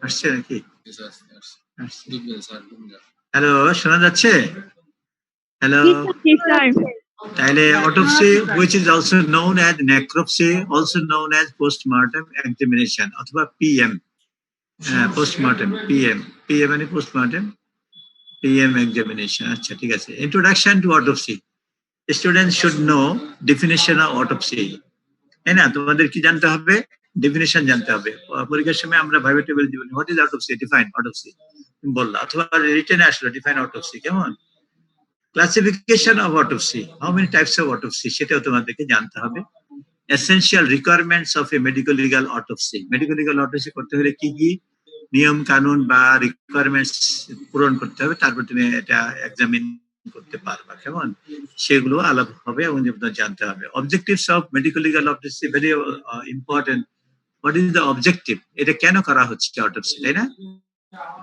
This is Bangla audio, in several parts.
আসছে নাকি? হ্যালো, শোনা যাচ্ছে? হ্যালো। তাহলে autopsy, which is also known as necropsy, also known as postmortem examination অথবা PM, postmortem, PM মানে postmortem, PM examination. আচ্ছা, ঠিক আছে। Introduction to autopsy. Students should know definition of autopsy. তাই না? তোমাদের কি জানতে হবে? ডেফিনেশন জানতে হবে। পরীক্ষার সময় আমরা ভাইভা টেবিল দিব, what is autopsy, define autopsy বললা, অথবা রিটেনে আসলো ডিফাইন অটোপসি। কেমন? Classification of autopsy, how many types of autopsy, সেটাও তোমাদেরকে জানতে হবে। Essential requirements of A medical legal autopsy, medical legal autopsy করতে হলে কি কি নিয়ম কানুন বা রিকোয়ারমেন্টস পূরণ করতে হবে, তারপর তুমি এটা এক্সামিন করতে পারবা। কেমন? সেগুলো আলাপ হবে এবং জানতে হবে। Objectives of medical legal autopsy very important. What is the objective, এটা কেন করা হচ্ছে অটোপসি, তাই না?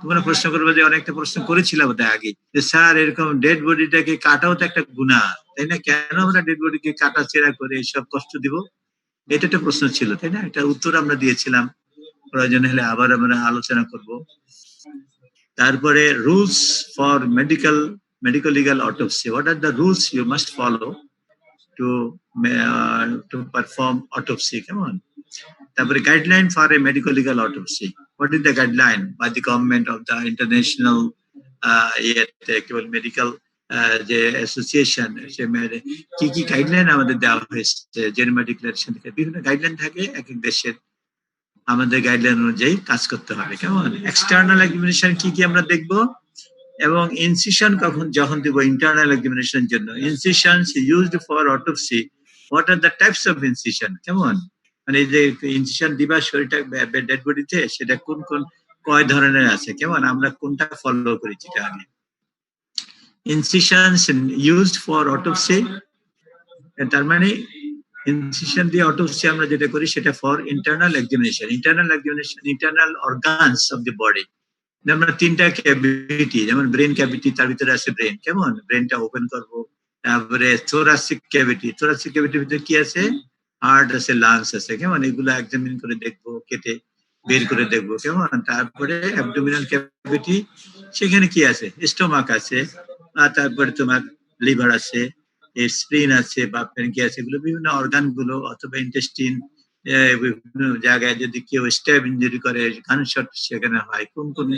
তোমরা প্রশ্ন করবে যে অনেকটা প্রশ্ন করেছিলাম ওটা আগে, যে স্যার এরকম ডেড বডিটাকে কাটাও তো একটা গুনাহ, তাই না? কেন আমরা ডেড বডিকে কাটা ছেঁড়া করে সব কষ্ট দিব? এটা একটা প্রশ্ন ছিল, তাই না? এটা উত্তর আমরা দিয়েছিলাম, প্রয়োজন হলে আবার আমরা আলোচনা করব। তারপরে rules for medical legal autopsy, what are the rules you must follow to perform autopsy. কেমন? তারপরে guideline for a medical legal autopsy, what is the guideline by the government of the international medical যে অ্যাসোসিয়েশন, সে কি কি গাইডলাইন আমাদের দেওয়া হয়েছে, জেনেভা ডিক্লারেশন থেকে বিভিন্ন গাইডলাইন থাকে এক এক দেশের, আমাদের গাইডলাইন অনুযায়ী কাজ করতে হবে। কেমন? এক্সটার্নাল এক্সামিনেশন কি কি আমরা দেখব, এবং ইনসিশন যখন দিব ইন্টারনাল এক্সামিনেশনের জন্য, incisions used for autopsy, what are the types of incision. কেমন? মানে এই যে ইনসিশন দিবা শরীরটা ডেড বডিতে, সেটা কোন কোন কয় ধরনের আছে, কেমন? আমরা কোনটা ফলো করেছি এটা আগে। ইনসিশনস ইউজড ফর অটোপসি, তার মানে ইনসিশন দিয়ে অটোপসি আমরা যেটা করি সেটা for internal examination. Internal organs of the body, আমরা তিনটা ক্যাভিটি, যেমন ব্রেন ক্যাভিটি, তার ভিতরে আছে ব্রেন। কেমন? ব্রেনটা ওপেন করবো। তারপরে থোরাসিক ক্যাভিটির ভিতরে কি আছে? হার্ট আছে, লাংস আছে। কেমন? এগুলো এক্সামিন করে দেখবো, কেটে বের করে দেখবো। কেমন? তারপরে অ্যাবডোমিনাল ক্যাভিটি, সেখানে কি আছে? স্টোমাক আছে, আর তারপরে তোমার লিভার আছে, স্প্লিন আছে বা প্যানক্রিয়াস, এগুলো বিভিন্ন অর্গান গুলো, অথবা ইন্টেস্টিন, বিভিন্ন জায়গায় যদি কেউ স্ট্যাব ইঞ্জুরি করে, গানশট সেখানে হয়, কোন কোন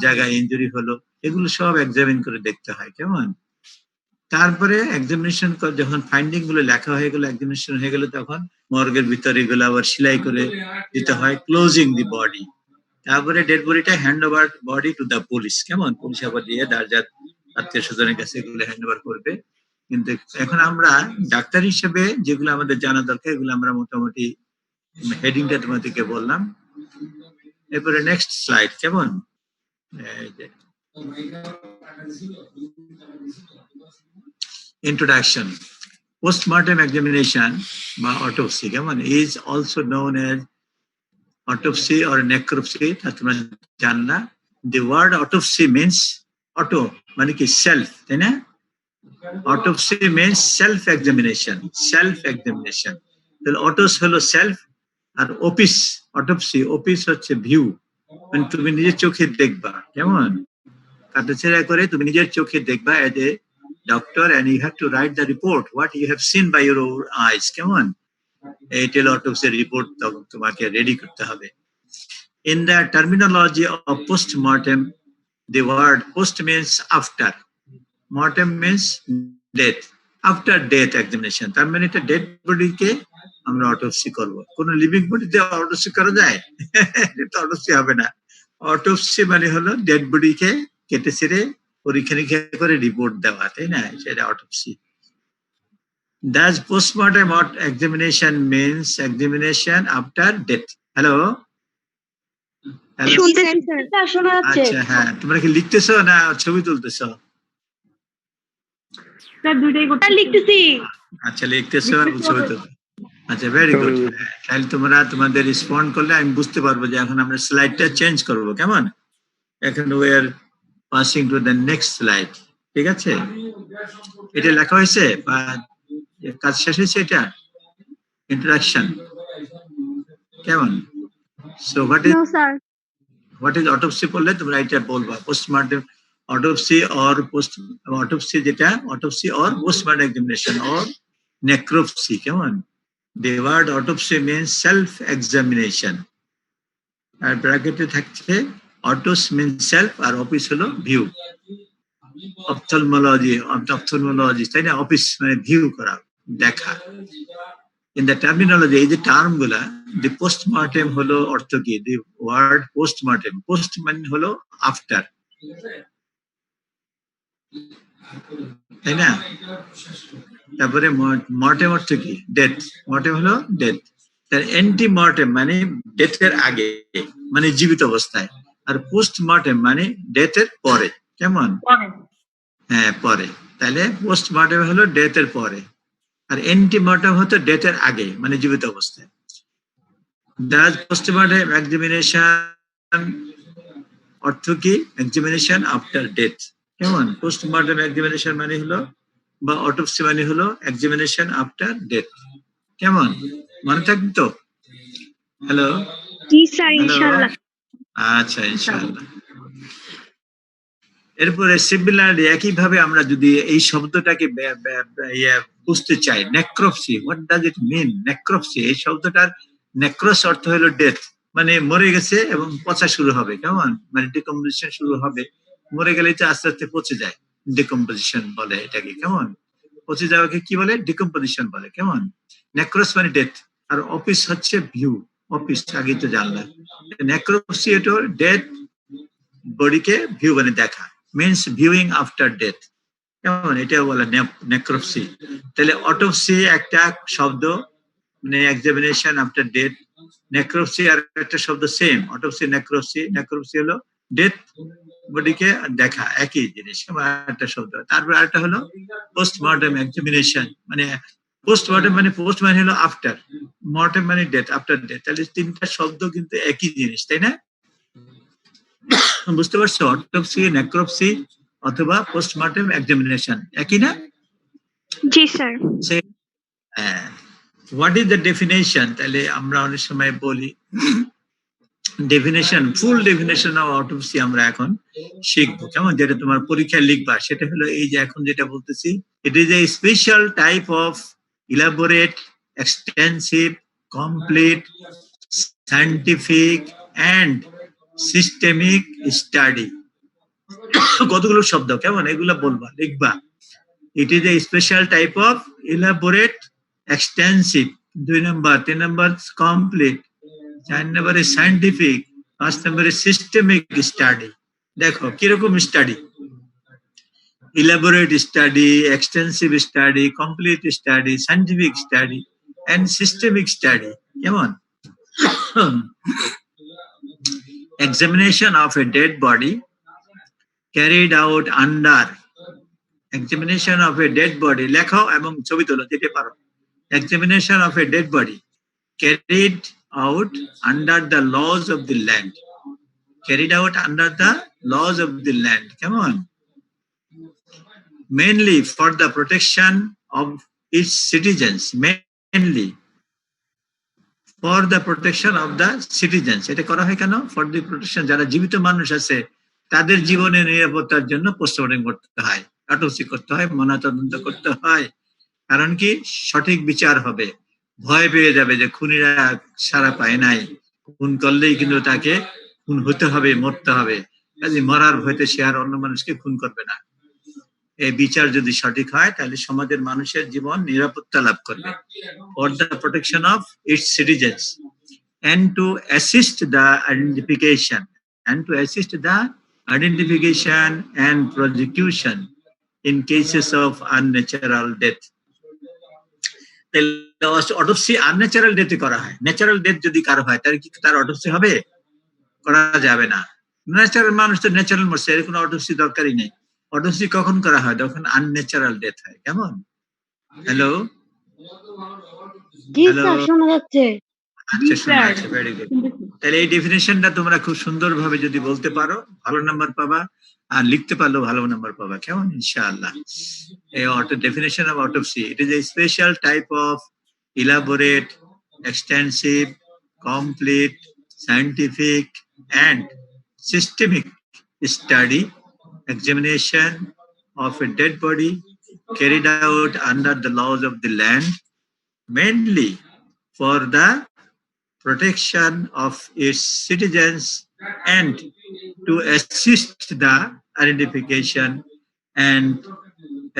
জায়গায় ইঞ্জুরি হলো, এগুলো সব এক্সামিন করে দেখতে হয়। কেমন? তারপরে এক্সামিনেশন যখন ফাইন্ডিং গুলো লেখা হয়ে গেল, এক্সামিনেশন হয়ে গেল, তখন মর্গের ভিতরে এগুলো আবার সেলাই করে দিতে হয়, ক্লোজিং দি বডি। তারপরে ডেড বডিটা hand over body to the police. কেমন? পুলিশ আবার দিয়ে যার আত্মীয় স্বজনের কাছে এগুলো হ্যান্ড ওভার করবে। কিন্তু এখন আমরা ডাক্তার হিসেবে যেগুলো আমাদের জানা দরকার, এগুলো আমরা মোটামুটি হেডিংটা তোমাদেরকে বললাম। এরপরে নেক্সট স্লাইড। কেমন? ইন্ট্রোডাকশন। পোস্টমর্টেম এক্সামিনেশন বা অটোপসি, কেমন, is also known as autopsy or necropsy, তা তোমরা জান না। The word autopsy means, auto মানে কি সেলফ, তাই না? অটোপসি মিনস সেলফ এক্সামিনেশন, তাহলে অটোস হলো সেলফ, আর অপিস, অপিস হচ্ছে ভিউ, মানে তুমি নিজের চোখে দেখবা। কেমন? কাটাছেড়া করে তুমি নিজের চোখে দেখবা as a doctor, and you have to write the report what you have seen by your own eyes. কেমন? এই অটোপসি রিপোর্ট তোমাকে রেডি করতে হবে। In the terminology of postmortem, the word post means after, mortem means death, after death examination, তার মানে এটা ডেড বডিকে আমরা অটোপসি করব। কোন লিভিং বডিতে অটোপসি করা যায়? এটা অটোপসি হবে না। অটোপসি মানে হলো ডেড বডিকে কেটে ছেড়ে পরীক্ষা নিরীক্ষা করে রিপোর্ট দেওয়া, তাই না? সেটা autopsy. Thus postmortem examination means examination after death. Hello? আচ্ছা, হ্যাঁ, তোমরা কি লিখতেছো না ছবি তুলতেছো? আচ্ছা, লিখতেছো, ছবি তুলতে। আচ্ছা, ভেরি গুড। তাহলে তোমরা তোমাদের রেসপন্ড করলে আমি বুঝতে পারবো যে এখন আমরা স্লাইডটা চেঞ্জ করব। কেমন? এখন we are passing to the next slide. ঠিক আছে? এটা লেখা হয়েছে বা কাজ শেষ হয়েছে? এটা interaction. কেমন? So No, sir. what is autopsy বললে তোমরা এটা বলবা, postmortem autopsy or autopsy যেটা autopsy or postmortem examination or necropsy. কেমন? The word autopsy means self examination. আর ব্র্যাকেটে থাকছে autos means self আর অফিস হলো ভিউ। অপথলমোলজি তাই না, অফিস মানে ভিউ করা, দেখা। In the terminology, এই যে টার্ম গুলা, the postmortem হলো অর্থ কি? The word postmortem, post মানে হলো আফটার, তাই না? তারপরে মর্টেম অর্থ কি? ডেথ। মর্টেম হলো ডেথ। তার এন্টি মর্টেম মানে ডেথের আগে, মানে জীবিত অবস্থায়। আর পোস্ট মর্টেম মানে ডেথের পরে। কেমন? হ্যাঁ, পরে। তাহলে পোস্ট মর্টেম হলো ডেথের পরে, আর এন্টি মর্টেম হতো ডেথের আগে, মানে জীবিত অবস্থায়। Does postmortem examination অর্থ কি? Examination after death. কেমন? পোস্টমর্টম এক্সামিনেশন মানে হলো বা অটোপসি মানে হলো এক্সামিনেশন আফটার ডেথ। কেমন? মনে থাকবে তো? হ্যালো, জি স্যার, ইনশাআল্লাহ। আচ্ছা, ইনশাআল্লাহ। এরপরে সিমিলারলি একইভাবে আমরা যদি এই শব্দটাকে বুঝতে চাই, নেক্রোপসি, হোয়াট ডাজ ইট মিন? নেক্রোপসি, এই শব্দটার নেক্রোস অর্থ হলো ডেথ, মানে মরে গেছে এবং পচা শুরু হবে। কেমন? মানে ডিকম্পোজিশন শুরু হবে। মরে গেলেই তো আস্তে আস্তে পচে যায়, ডিকম্পোজিশন বলে এটাকে। কেমন? পচে যাওয়াকে কি বলে? ডিকম্পোজিশন বলে। কেমন? নেক্রোস মানে ডেথ, আর অফিস হচ্ছে ভিউ, অফিস আগেই তো জানলাম। নেক্রোপসি এটা ডেথ বডিকে ভিউ মানে দেখা, মিনস ভিউইং আফটার ডেথ। কেমন? এটা বলে নেক্রোপসি। তাহলে অটোপসি একটা শব্দ, মানে এক্সামিনেশন আফটার ডেথ। নেক্রোপসি আর একটা শব্দ সেম, অটোপসি নেক্রোপসি। নেক্রোপসি হলো ডেথ বডিকে দেখা, একই জিনিস, একটা শব্দ। তারপর আরেকটা হলো পোস্টমর্টম এক্সামিনেশন, মানে পোস্টমর্টম মানে পোস্ট মানে হলো আফটার, মর্টম মানে ডেথ, আফটার ডেথ। তাহলে তিনটা শব্দ কিন্তু একই জিনিস, তাই না? বুঝতে পারছো? অটোপসি, নেক্রোপসি অথবা পোস্টমর্টম এক্সামিনেশন একই না? জি sir. What is the definition? তাহলে আমরা অনেক সময় বলি definition, full definition of autopsy আমরা এখন শিখবো। কেমন? যেটা তোমার পরীক্ষায় লিখবা সেটা হলো এই যে এখন যেটা বলতেছি, it is a special type of elaborate, extensive, complete, scientific and systemic study. কতগুলো শব্দ, কেমন? এগুলো বলবা, লিখবা। It is a special type of elaborate, extensive 2 number, 3 number complete, 4 নম্বরে সায়েন্টিফিক, 5 নম্বরে সিস্টেমিক স্টাডি। দেখো কিরকম স্টাডি? Elaborate study, extensive study, complete study, scientific study and systemic study. কেমন? Examination of a dead body carried out under, examination of a dead body, লেখো এবং ছবি তোলো যেতে পারো। Examination of a dead body carried out under the laws of the land, carried out under the laws of the land. Come on. Mainly for the protection of its citizens, mainly for the protection of the citizens. এটা করা হয় কেন? ফর দি প্রোটেকশন, যারা জীবিত মানুষ আছে তাদের জীবনের নিরাপত্তার জন্য পোস্টমর্টম করতে হয়, অটোপসি করতে হয়, ময়নাতদন্ত করতে হয়। কারণ কি? সঠিক বিচার হবে। ভয় পেয়ে যাবে যে খুনিরা সারা পায় নাই, খুন করলেই কিন্তু তাকে খুন হতে হবে, মরতে হবে, কাজে মরার ভয়তে সে আর অন্য মানুষকে খুন করবে না। এই বিচার যদি সঠিক হয় তাহলে সমাজের মানুষের জীবন নিরাপত্তা লাভ করবে। For the protection of its citizens and to assist the identification and prosecution in cases of unnatural death. Autopsy unnatural ডেথে করা হয়। ন্যাচারাল ডেথ যদি কারো হয় তাহলে কি তার অটোপসি হবে? করা যাবে না। ন্যাচারাল মানুষ তো ন্যাচারাল মরছে, এর কোনো অটোপসি দরকারই নেই। অটোপসি কখন করা হয়? যখন আনন্যাচারাল ডেথ হয়। কেমন? হ্যালো, জি স্যার, শোনা যাচ্ছে। আচ্ছা, শোনা যাচ্ছে, ভেরি গুড। তাহলে এই ডেফিনেশনটা তোমরা খুব সুন্দরভাবে যদি বলতে পারো ভালো নাম্বার পাবা, আর লিখতে পারলেও ভালো নাম্বার পাবা। কেমন? ইনশাআল্লাহ। এই definition of autopsy, it is a special type of elaborate, extensive, complete, scientific, and systemic study, examination of a dead body carried out under the laws of the land, mainly for the protection of its citizens and to assist the identification and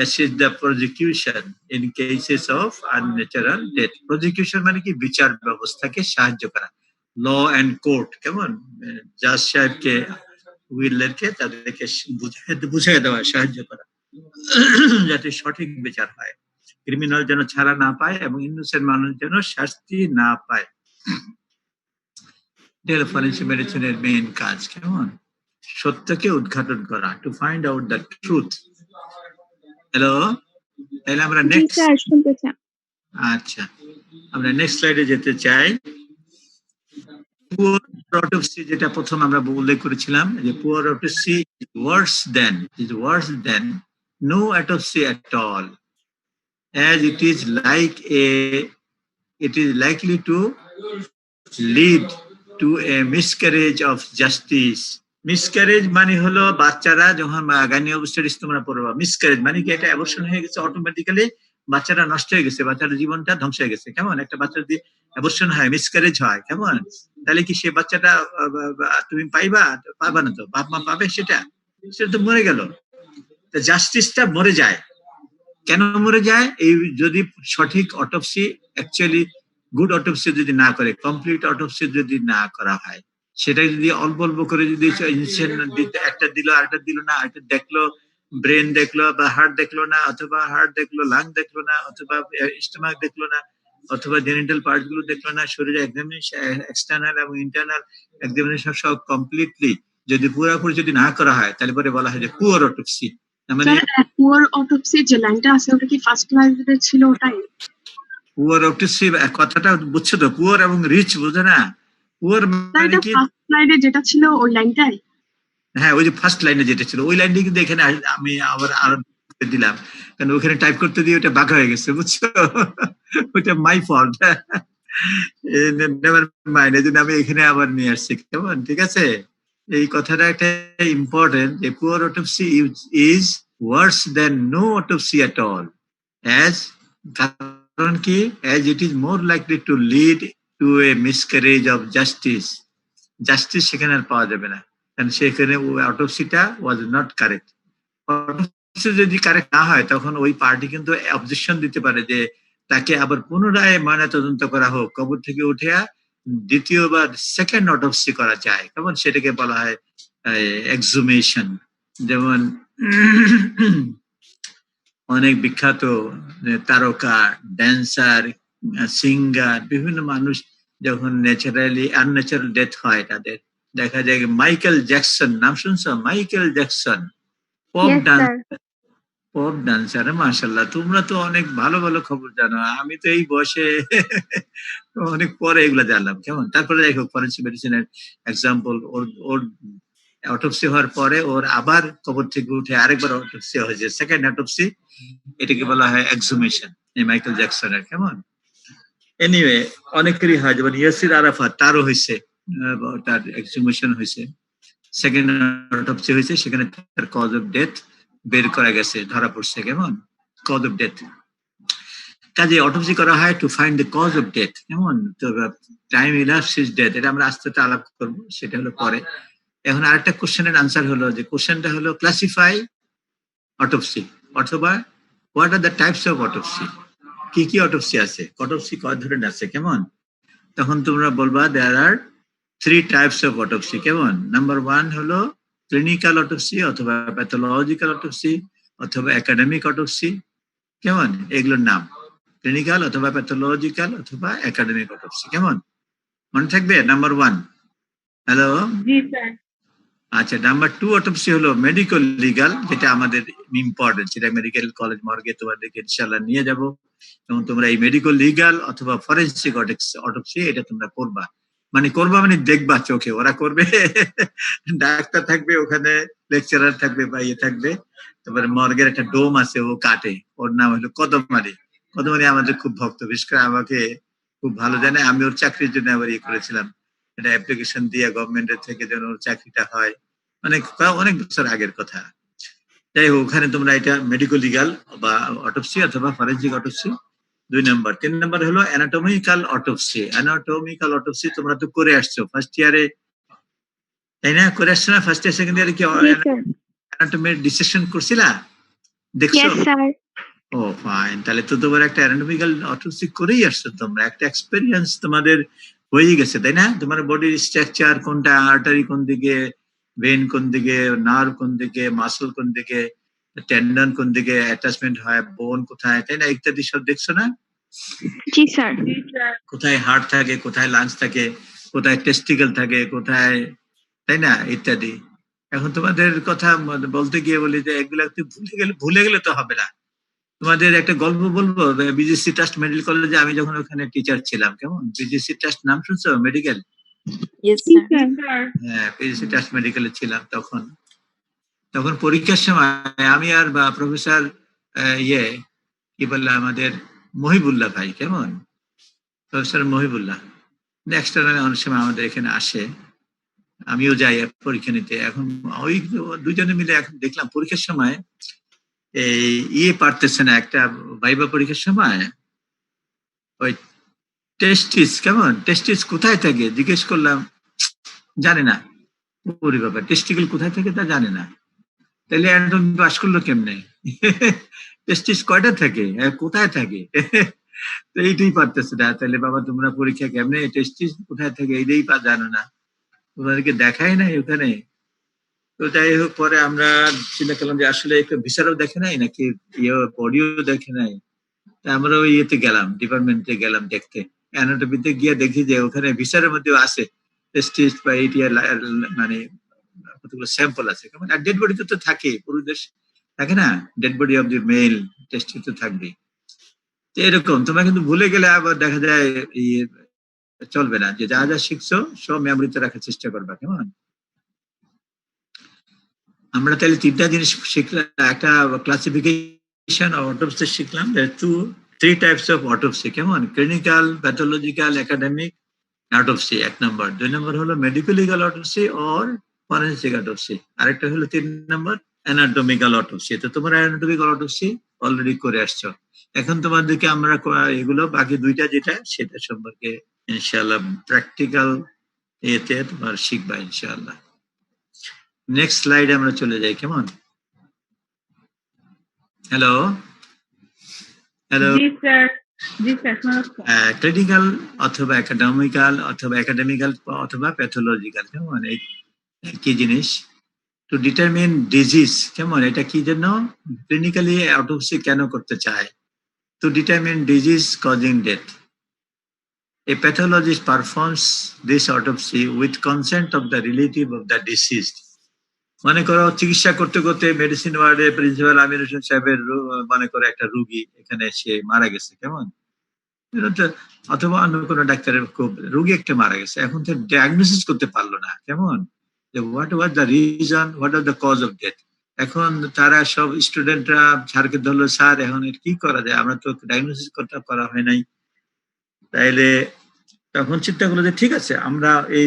assist the prosecution in cases of unnatural death. Prosecution মানে কি বিচার ব্যবস্থাকে সাহায্য করা, ল এন্ড কোর্ট, কেমন জাজ সাহেবকে উইলেরকে তাদেরকে বুঝিয়ে দেওয়া, সাহায্য করা যাতে সঠিক বিচার হয়, ক্রিমিনাল যেন ছাড়া না পায় এবং ইনোসেন্ট মানুষ যেন শাস্তি না পায়। এটা ফরেনসিক মেডিসিনের মেইন কাজ, কেমন সত্যকে উদ্ঘাটন করা, two find out the truth. Hello, তাহলে আমরা জি নেক্সট, স্যার শুনতেছি। আচ্ছা আমরা নেক্সট স্লাইডে যেতে চাই। পুয়ার অটোপসি যেটা প্রথম আমরা উল্লেখ করেছিলাম, যে poor autopsy is worse than no autopsy at all, as it is likely to lead to a miscarriage of justice. Miscarriage মানে হলো বাচ্চারা যখন গাইনি অবস্থায় তোমরা পড়বা, মিসক্যারেজ মানে কি এটা অ্যাবর্শন হয়ে গেছে, অটোমেটিক্যালি বাচ্চারা নষ্ট হয়ে গেছে, বাচ্চার জীবনটা ধ্বংস হয়ে গেছে, কেমন একটা বাচ্চার যদি অ্যাবর্শন হয়, মিসক্যারেজ হয়, কেমন তাহলে কি সে বাচ্চাটা তুমি পাবা না, তো বাপ মা পাবে, সেটা তো মরে গেল, জাস্টিসটা মরে যায়। কেন মরে যায়? এই যদি সঠিক অটোপসি, অ্যাকচুয়ালি গুড অটোপসি যদি না করে, কমপ্লিট অটোপসি যদি না করা হয়, সেটা যদি অল্প অল্প করে যদি একটা দিল আরেকটা দিল না, আরেকটা দেখলো ব্রেন দেখলো বা হার্ট দেখলো না, অথবা হার্ট দেখলো লাং দেখলো না, অথবা স্টোমাক দেখলো না, অথবা জেনিটাল পার্ট গুলো দেখলো না, শরীরে এক্সামিনেশন, এক্সটার্নাল এবং ইন্টারনাল এক্সামিনেশন সব কমপ্লিটলি যদি পুরোপুরি যদি না করা হয়, তাহলে পরে বলা হয় যে পুয়ার অটোপসি। মানে পুয়ার অটোপসি যে লাইনটা আছে ওটা কি ফার্স্ট লাইনে ছিল? ওটাই পুয়ার অটোপসি কথাটা বুঝছো তো? পুয়ার এবং রিচ বুঝে না? পুয়ার মানে কি ফার্স্ট লাইনে যেটা ছিল ওই লাইনটাই? হ্যাঁ, ওই যে ফার্স্ট লাইনে যেটা ছিল ওই লাইনটা কিন্তু এখানে আমি আবার আরো দিলাম, কারণ ওখানে টাইপ করতে দিয়ে ওটা বাঁকা হয়ে গেছে, বুঝছো? ওটা মাই ফল্ট, নেভার মাইন্ড, এই জন্য আমি এখানে আবার নিয়ে আসছি, কেমন? ঠিক আছে, এই কথাটা একটা ইম্পর্টেন্ট, যে poor autopsy is worse than no autopsy at all, as, কারণ কি, as it is more likely to lead to a miscarriage of justice, justice সেখানে আর পাওয়া যাবে না, কারণ সেখানে অটোপসিটা ওয়াজ নট কারেক্ট। অটোপসি যদি কারেক্ট না হয়, তখন ওই পার্টি কিন্তু অবজেকশন দিতে পারে যে তাকে আবার পুনরায় ময়নাতদন্ত করা হোক, কবর থেকে উঠে দ্বিতীয়বার সেকেন্ড অটোপসি করা যায়, কেমন সেটাকে বলা হয় এক্সহুমেশন। যেমন অনেক বিখ্যাত তারকা, ড্যান্সার, সিঙ্গার, বিভিন্ন মানুষ যখন ন্যাচারালি আনন্যাচারাল ডেথ হয়, তাদের দেখা যায় মাইকেল জ্যাকসন, নাম শুনছো? মাইকেল জ্যাকসন পপ ডান্সার, মাশাআল্লাহ, তোমরা তো অনেক ভালো ভালো খবর জানো, আমি তো এই বয়সে অনেক পরে এগুলা জানলাম, কেমন? তারপরে দেখো ফরেনসিক মেডিসিনের এক্সাম্পল, ওর অটোপসি হওয়ার পরে ওর আবার কবর থেকে উঠে আরেকবার অটোপসি হয়েছে, সেকেন্ড অটোপসি, এটাকে বলা হয় এক্সহুমেশন, এই মাইকেল জ্যাকসনের, কেমন? এনিওয়ে, অনেকেরই হয়, যেমন ইয়াসির আরাফাত, তারও হয়েছে, তার এক্সহুমেশন হয়েছে, সেকেন্ড অটোপসি হয়েছে, সেখানে তার কজ অফ ডেথ বের করা গেছে, ধরা পড়ছে, কেমন কজ অফ ডেথ। কাজে অটোপসি করা হয় to find the cause of death, কেমন? তো টাইম ইলাপসিস ডেথ, এটা আমরা আস্তে আস্তে আলাপ করবো, সেটা হলো পরে। এখন আরেকটা কোশ্চেনের আনসার হলো, যে কোশ্চেনটা হলো ক্লাসিফাই অটোপসি, অথবা what are the types of autopsy, কি কি অটোপসি আছে, অটোপসি কয় ধরনের আছে, কেমন? তখন তোমরা বলবা দেয়ার আর 3 টাইপস অফ অটোপসি, কেমন? নাম্বার 1 হলো ক্লিনিক্যাল অটোপসি, অথবা প্যাথোলজিক্যাল অটোপসি, অথবা একাডেমিক অটোপসি, কেমন? এগুলোর নাম ক্লিনিক্যাল, অথবা প্যাথোলজিক্যাল, অথবা একাডেমিক অটোপসি, কেমন? মনে থাকবে? নাম্বার 1, হ্যালো, জি স্যার। আচ্ছা, নাম্বার 2 অটোপসি হলো মেডিকেল লিগাল, যেটা আমাদের ইম্পর্টেন্ট, সেটা মেডিকেল কলেজ মর্গে তোমাদেরকে ইনশাআল্লাহ নিয়ে যাব, এবং তোমরা এই মেডিকেল লিগাল অথবা ফরেনসিক অটোপসি এটা তোমরা করবা, মানে দেখবা চোখে, ওরা করবে, ডাক্তার থাকবে ওখানে, লেকচারার থাকবে বা ইয়ে থাকবে, তারপরে মর্গের একটা ডোম আছে, ও কাটে, ওর নাম হলো কদম আলী, মধুমণি আমাদের খুব ভক্ত, বিশেষ করে আমাকে খুব ভালো জানে। আমি ওর চাকরির জন্য আবার ইয়ে করেছিলাম, একটা অ্যাপ্লিকেশন দিয়ে গভর্নমেন্টের থেকে যেন ওর চাকরিটা হয়, অনেক বছর আগের কথা। যাই হোক, ওখানে তোমরা এটা মেডিকো লিগাল বা অটোপসি অথবা ফরেনসিক অটোপসি 2 নম্বর। 3 নম্বর হলো অ্যানাটমিক্যাল অটোপসি। অ্যানাটমিক্যাল অটোপসি তোমরা তো করে আসছো ফার্স্ট ইয়ারে, তাই না? করে আসছো না ফার্স্ট ইয়ার সেকেন্ড ইয়ারে? কি জি স্যার। অ্যানাটমির ডিসেকশন করছিলা? দেখছো? Yes sir. ও ফাইন, তাহলে তো তোমার একটা অ্যানাটমিক্যাল অটোপসি করেই আসছো তোমরা, একটা এক্সপেরিয়েন্স তোমাদের হয়ে গেছে, তাই না? তোমার বডির স্ট্রাকচার কোনটা, আর্টারি কোন দিকে, ভেন কোন দিকে, নার্ভ কোন দিকে, মাসল কোন দিকে, টেন্ডন কোন দিকে অ্যাটাচমেন্ট হয়, বোন কোথায়, তাই না? ইত্যাদি সব দেখছো না? জি স্যার। কোথায় হার্ট থাকে, কোথায় লাংস থাকে, কোথায় টেস্টিকেল থাকে, কোথায়, তাই না, ইত্যাদি। এখন তোমাদের কথা বলতে গিয়ে বলি যে এগুলা ভুলে গেলে তো হবে না। তোমাদের একটা গল্প বলবো। বিজিসি ট্রাস্ট মেডিকেল কলেজে আমি যখন ওখানে টিচার ছিলাম, কেমন, বিজিসি ট্রাস্ট নাম শুনছো? মেডিকেল, Yes, জি sir. স্যার। হ্যাঁ, বিজিসি ট্রাস্ট মেডিকেলে ছিলাম তখন পরীক্ষার সময় আমি আর বা প্রফেসর ইয়ে কি বললে আমাদের মহিবুল্লাহ ভাই, কেমন, প্রফেসর মহিবুল্লাহ এক্সটার্নাল অনেক সময় আমাদের এখানে আসে, আমিও যাই পরীক্ষা নিতে। এখন ওই দুজনে মিলে এখন দেখলাম পরীক্ষার সময় এই পারতেছে না, একটা ভাইবা পরীক্ষার সময় ওই টেস্টিস, কেমন, টেস্টিস কোথায় থাকে জিজ্ঞেস করলাম, জানে না। ওরে বাবা, টেস্টিকেল কোথায় থাকে তা জানে না, তাহলে অ্যানাটমি পাস করলো কেমনে? টেস্টিস কয়টা থাকে, কোথায় থাকে? তো এইটাই পারতেছে না। তাহলে বাবা তোমরা পরীক্ষা কেমনে, টেস্টিস কোথায় থাকে এইটাই জানো না, তোমাদেরকে দেখাই নাই ওখানে। তো যাই হোক, পরে আমরা চিন্তা করলাম যে আসলে একটু ভিসারও দেখে নাই নাকি, বডিও দেখে নাই। আমরা ওই ইয়েতে গেলাম, ডিপার্টমেন্টে গেলাম দেখতে, অ্যানাটমিতে গিয়ে দেখি যে ওখানে ভিসারের মধ্যে আছে টেস্টিস বা এইটিআর, মানে কতগুলো স্যাম্পল আছে, কেমন। আর ডেড বডিতে তো থাকে, পুরুষদের থাকে না, dead body of the male testis তো থাকবে। এরকম তোমরা কিন্তু ভুলে গেলে আবার দেখা যায় চলবে না, যে যা যা শিখছো সব মেমোরিতে রাখার চেষ্টা করবা, কেমন। আমরা তাহলে 3টা জিনিস শিখলাম, একটা ক্লাসিফিকেশন অটোপসি শিখলাম, থ্রি টাইপস অফ অটোপসি, কেমন, ক্লিনিক্যাল, প্যাথোলজিক্যাল, একাডেমিক অটোপসি 1 নম্বর। 2 নম্বর হলো medico legal autopsy or forensic autopsy, আরেকটা হলো 3 নম্বর অ্যানাটমিক্যাল অটোপসি। তো তোমরা অ্যানাটমিক্যাল অটোপসি অলরেডি করে আসছো, এখন তোমাদেরকে আমরা এগুলো বাকি 2টা যেটা সেটা সম্পর্কে ইনশাআল্লাহ প্র্যাকটিক্যাল এতে তোমার শিখবা ইনশাআল্লাহ। নেক্সট স্লাইডে আমরা চলে যাই, কেমন। Hello hello. জি স্যার। জি স্যার। ক্লিনিক্যাল অথবা একাডেমিক্যাল অথবা প্যাথোলজিক্যাল, কেমন, এই কি জিনিস। টু ডিটারমিন ডিজিজ, কেমন, এটা কি জন্য ক্লিনিক্যালি অটোপসি কেন করতে চায়? To determine disease causing death, a pathologist performs this autopsy with consent of the relative of the deceased. মনে করো চিকিৎসা করতে করতে মেডিসিন ওয়ার্ডে প্রিন্সিপাল আমির হোসেন সাহেবের মনে করো একটা রুগী এখানে সে মারা গেছে, কেমন, অথবা অন্য কোনো ডাক্তারের খুব রুগী একটা মারা গেছে, এখন তো ডায়াগনোসিস করতে পারলো না, কেমন, what was the reason, what are the cause of death. এখন তারা সব স্টুডেন্টরা স্যারকে ধরলো, স্যার এখন এর কি করা যায়, আমরা তো ডায়াগনোসিস করতে করা হয় নাই। তাইলে তখন চিন্তা করলো যে ঠিক আছে, আমরা এই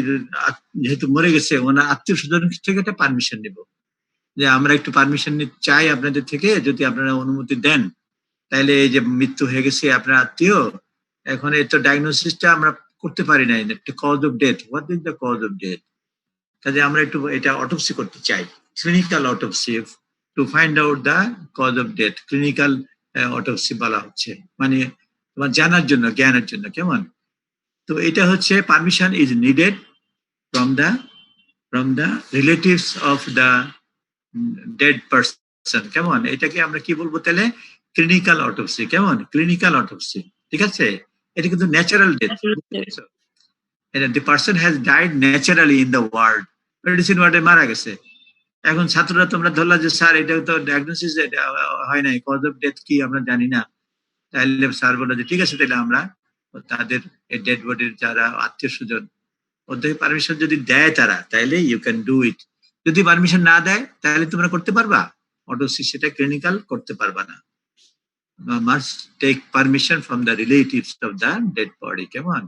যেহেতু মরে গেছে ওনার আত্মীয় স্বজন থেকে একটা পারমিশন নিব, যে আমরা একটু পারমিশন চাই আপনাদের থেকে, যদি আপনারা অনুমতি দেন তাহলে এই যে মৃত্যু হয়ে গেছে আপনার আত্মীয়, এখন এই তো ডায়াগনোসিসটা আমরা করতে পারি না, একটা cause of death, what is the cause of death, কাজে আমরা একটু এটা অটোপসি করতে চাই, clinical autopsy to find out the cause of death, clinical autopsy বলা হচ্ছে, মানে তোমার জানার জন্য, জ্ঞানের জন্য, কেমন। তো এটা হচ্ছে permission is needed from the relatives of the dead person, কেমন। এটাকে আমরা কি বলবো তাহলে, ক্লিনিক্যাল অটোপসি, কেমন, ক্লিনিক্যাল অটোপসি, ঠিক আছে। এটা কিন্তু natural death, the person has died naturally in the world, medicine ওয়ার্ডে মারা গেছে। এখন ছাত্ররা তোমরা ধরলা যে স্যার এটা তো ডায়াগনোসিস হয় নাই, কজ অফ ডেথ কি আমরা জানি না, তাহলে স্যার বললো যে ঠিক আছে, তাহলে আমরা তাদের ডেড বডির যারা আত্মীয় স্বজন ওদের পারমিশন যদি দেয় তারা, তাহলে ইউ ক্যান ডু ইট। যদি পারমিশন না দেয় তাহলে তোমরা করতে পারবা অটোপসি, সেটা ক্লিনিক্যাল করতে পারবা না। must take permission from the relatives of the dead body. Come on,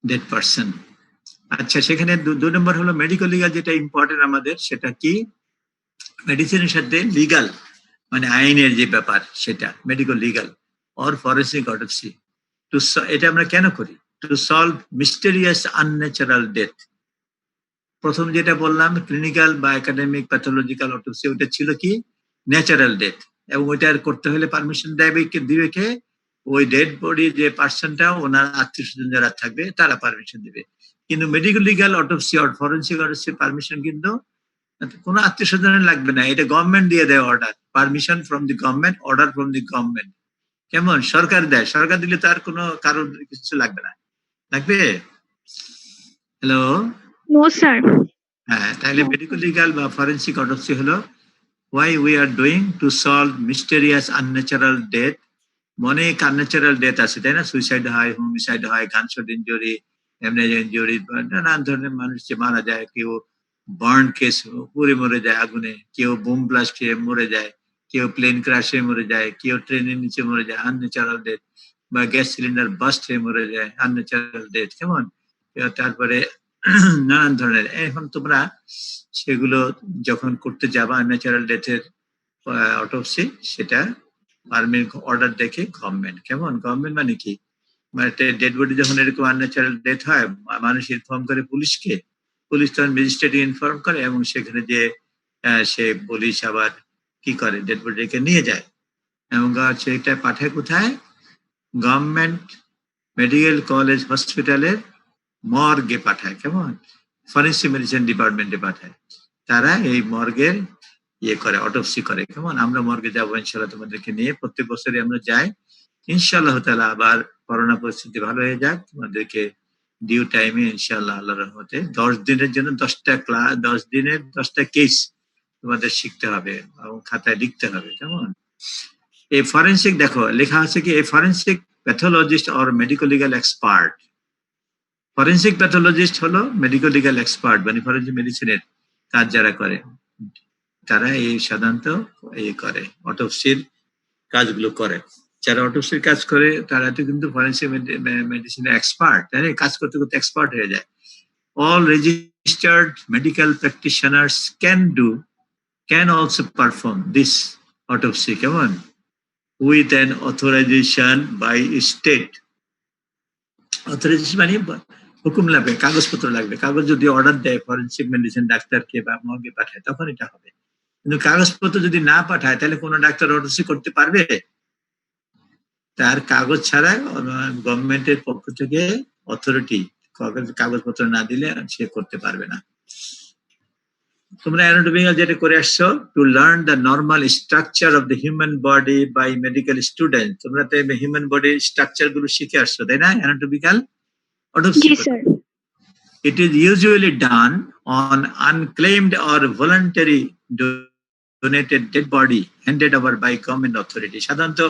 dead person. আচ্ছা, সেখানে 2 নম্বর হলো মেডিকেল লিগাল, যেটা ইম্পর্টেন্ট আমাদের, সেটা কি মেডিসিনের সাথে লিগাল মানে আইনের যে ব্যাপার, সেটা medical legal or forensic autopsy. এটা আমরা কেন করি? To solve mysterious unnatural death. প্রথম যেটা বললাম ক্লিনিক্যাল বা একাডেমিক প্যাথোলজিক্যাল অটোপসি, ওটা ছিল কি ন্যাচারাল ডেথ, এবং ওইটা করতে হলে পারমিশন দিবে কে? ওই ডেড বডি যে পার্সনটা, ওনার আত্মীয় স্বজন যারা থাকবে তারা পারমিশন দিবে। কিন্তু মেডিকেল লিগাল অটোপসি আর ফরেন্সিক অটোপসি পারমিশন কিন্তু কোনো আত্মীয় স্বজনের লাগবে না, এটা গভর্নমেন্ট দিয়ে দেয় order, permission from the government, order from the government. কেমন? সরকার দেয়, সরকার দিলে তার কোনো কারোর কিছু লাগবে না। লাগবে? হ্যালো? No, sir. হ্যাঁ, তাহলে মেডিকেল লিগাল বা ফরেন্সিক অটোপসি হলো why we are doing to solve mysterious unnatural death. অনেক আনন্যাচারাল ডেথ আছে, তাই না? সুইসাইড হয়, হোমিসাইড হয়, গানশট ইনজুরি, হেমরেজ ইনজুরি, নানান ধরনের মানুষ যে মারা যায়, কেউ বার্ন কেস পুড়ে মরে যায় আগুনে, কেউ বোম ব্লাস্ট হয়ে মরে যায়, কেউ প্লেন ক্রাশে মরে যায়, কেউ ট্রেনের নিচে মরে যায়, আনন্যাচারাল ডেথ, বা গ্যাস সিলিন্ডার বাস্ট হয়ে মরে যায়, আনন্যাচারাল ডেথ। কেমন? তারপরে নানান ধরনের। এখন তোমরা সেগুলো যখন করতে যাবা আনন্যাচারাল ডেথের অটোপসি, সেটা পারমিট অর্ডার দেখে গভর্নমেন্ট। কেমন? গভর্নমেন্ট মানে কি? মানে ডেড বডি যখন এরকম আনন্যাচারাল ডেথ হয়, মানুষ ইনফর্ম করে পুলিশকে, পুলিশ তখন ম্যাজিস্ট্রেট ইনফর্ম করে, এবং সেখানে যে সে পুলিশ আবার কি করে, ডেড বডিকে নিয়ে যায় এবং সেটা পাঠায় কোথায়? গভর্নমেন্ট মেডিকেল কলেজ হসপিটালের মর্গে পাঠায়। কেমন? ফরেন্সিক মেডিসিন ডিপার্টমেন্টে পাঠায়, তারা এই মর্গের ইয়ে করে, অটোপসি করে। কেমন? আমরা মর্গে যাবো ইনশাল্লাহ, তোমাদেরকে নিয়ে প্রত্যেক বছরই আমরা যাই ইনশাআল্লাহ তাআলা। আবার করোনা পরিস্থিতি ভালো হয়ে যাক, তোমাদেরকে ডিউ টাইমে ইনশাআল্লাহ আল্লাহর রহমতে 10 দিনের জন্য 10টা ক্লাস, 10 দিনের 10টা কেস তোমাদের শিখতে হবে এবং খাতায় লিখতে হবে। কেমন? এই ফরেন্সিক দেখো লেখা আছে কি, এই forensic pathologist or medical legal expert. Forensic pathologist হলো মেডিকেল লিগাল এক্সপার্ট, মানে ফরেন্সিক মেডিসিনের কাজ যারা করে, তারা এই সাধারণত এই করে অটোপসির কাজগুলো করে। যারা অটোপসির কাজ করে তারা তো কিন্তু ফরেন্সিক মেডিসিনের এক্সপার্ট, তাই না? কাজ করতে করতে এক্সপার্ট হয়ে যায়। All registered medical practitioners can also perform this autopsy. কেমন? With an authorization by state. Authorization মানে হুকুম লাগবে, কাগজপত্র লাগবে। কাগজ যদি অর্ডার দেয় ফরেন্সিক মেডিসিন ডাক্তারকে বা মর্গে পাঠায়, তখন এটা হবে। কিন্তু কাগজপত্র যদি না পাঠায়, তাহলে কোনো ডাক্তার অটোপসি করতে পারবে? তার কাগজ ছাড়া গভর্নমেন্টের পক্ষ থেকে অথরিটি কাগজপত্র না দিলে সে করতে পারবে না। তোমরা অ্যানাটমিক্যাল যেটা করে আসছো, to learn the normal structure of the human body by medical student, তোমরা তো হিউম্যান বডির স্ট্রাকচার গুলো শিখে আসছো, তাই না? Anatomical autopsy. Yes, sir. It is usually done on unclaimed or voluntary donated dead body handed over by government authority. সাধারণত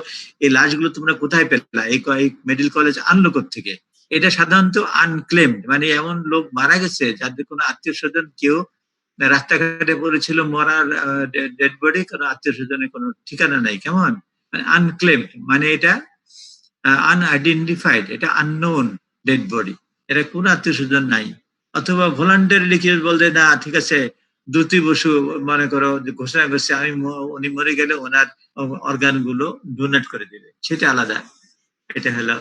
এই লাশগুলো তোমরা কোথায় পেলা? এই মেডিকেল কলেজ আনলো থেকে? এটা সাধারণত আনক্লেমড, মানে এমন লোক মারা গেছে যাদের কোনো আত্মীয় স্বজন, কেউ রাস্তাঘাটে পড়েছিল মরার ডেড বডি, কোনো আত্মীয় স্বজনের কোনো ঠিকানা নাই। কেমন? আনক্লেমড মানে এটা আনআইডেন্টিফাইড, এটা আননোন ডেড বডি, এটা কোনো আত্মীয় স্বজন নাই। অথবা ভলান্টারিলি কেউ বলতে না, ঠিক আছে দ্যুতি বসু মনে করো ঘোষণা করছে আমি উনি মরে গেলে ওনার অর্গান গুলো ডোনেট করে দিবে, সেটা আলাদা। এটা হলো